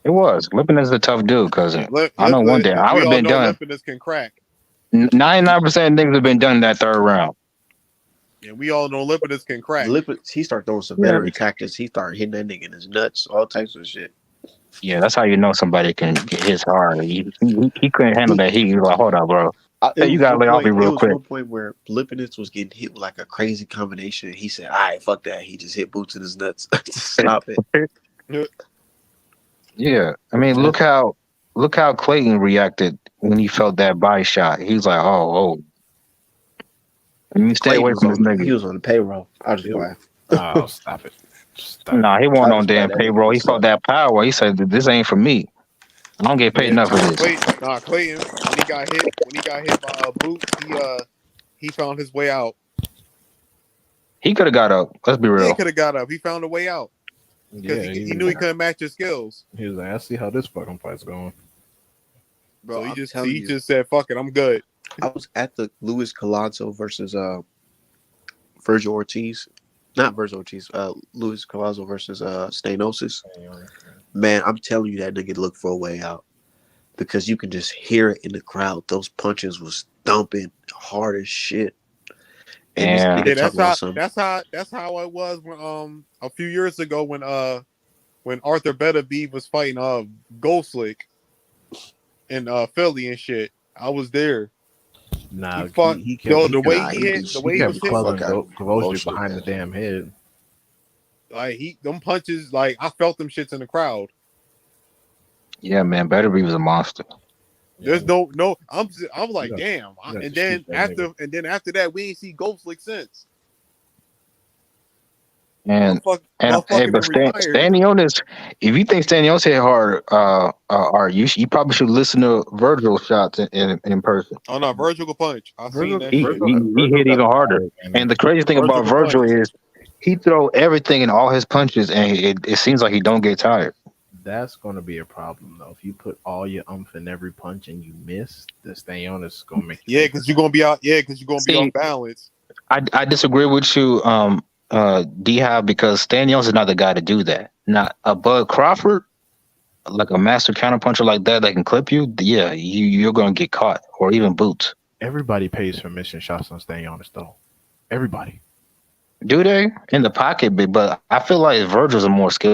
It was. Lipinus is a tough dude because I know one day I would We have all been know done. Lipinus can crack. 99% of niggas have been done in that third round. And we all know Lipinus can crack. He started throwing some Yeah. veteran tactics. He started hitting that nigga in his nuts, all types of shit. Yeah, that's how you know somebody can get his hard. He couldn't handle that heat. He was like, hold up, bro. Hey, you gotta lay off me real quick. One point where Lipinus was getting hit with like a crazy combination. He said, "All right, fuck that." He just hit Boots in his nuts. Stop it. Yeah, I mean, look how Clayton reacted when he felt that body shot. He was like, oh. You stay away from this nigga. He was on the payroll. I just laugh. Oh, stop it. Stop Nah, he wasn't I on just damn thought that payroll. He was felt that power. He said, "This ain't for me. I don't get paid enough for this." Clayton, when he got hit by Boots, he found his way out. He could have got up. Let's be Yeah, real. he could have got up. He found a way out because he knew he couldn't match his skills. He was like, I see how this fucking fight's going. Bro, So he just said, "Fuck it, I'm good." I was at the Luis Collazo versus Virgil Ortiz. Not Virgil Ortiz. Luis Collazo versus Stanosis. Man, I'm telling you, that nigga looked for a way out because you can just hear it in the crowd. Those punches was thumping hard as shit. And Yeah, that's how it was when a few years ago when Arthur Beterbiev was fighting Ghostlick in Philly and shit. I was there. Nah, he kept the way he hit, the way he was clubbing hitting Kavoshi behind the damn head. Like them punches, like I felt them shits in the crowd. yeah, man. Beterbiev was a monster. There's no. I'm like, damn. And then after that, we ain't see Ghostlick since. And hey, but Stanionis, if you think Stanionis hit hard, you probably should listen to Virgil's shots in person. Oh no, Virgil can punch. I've seen that. He hit even harder. And the crazy thing about Virgil is he throw everything in all his punches, and it seems like he don't get tired. That's going to be a problem, though. If you put all your in every punch and you miss, the Stanionis is going to make you. Yeah, because you're going to be out. Yeah, because you're going to be off balance. I disagree with you, D-Hop, because Stanionis is not the guy to do that. Not a Bud Crawford, like a master counterpuncher like that can clip you. Yeah, you're going to get caught, or even Boots. Everybody pays for missing shots on Stanionis, though. Everybody. Do they? In the pocket, but I feel like Virgil's a more skilled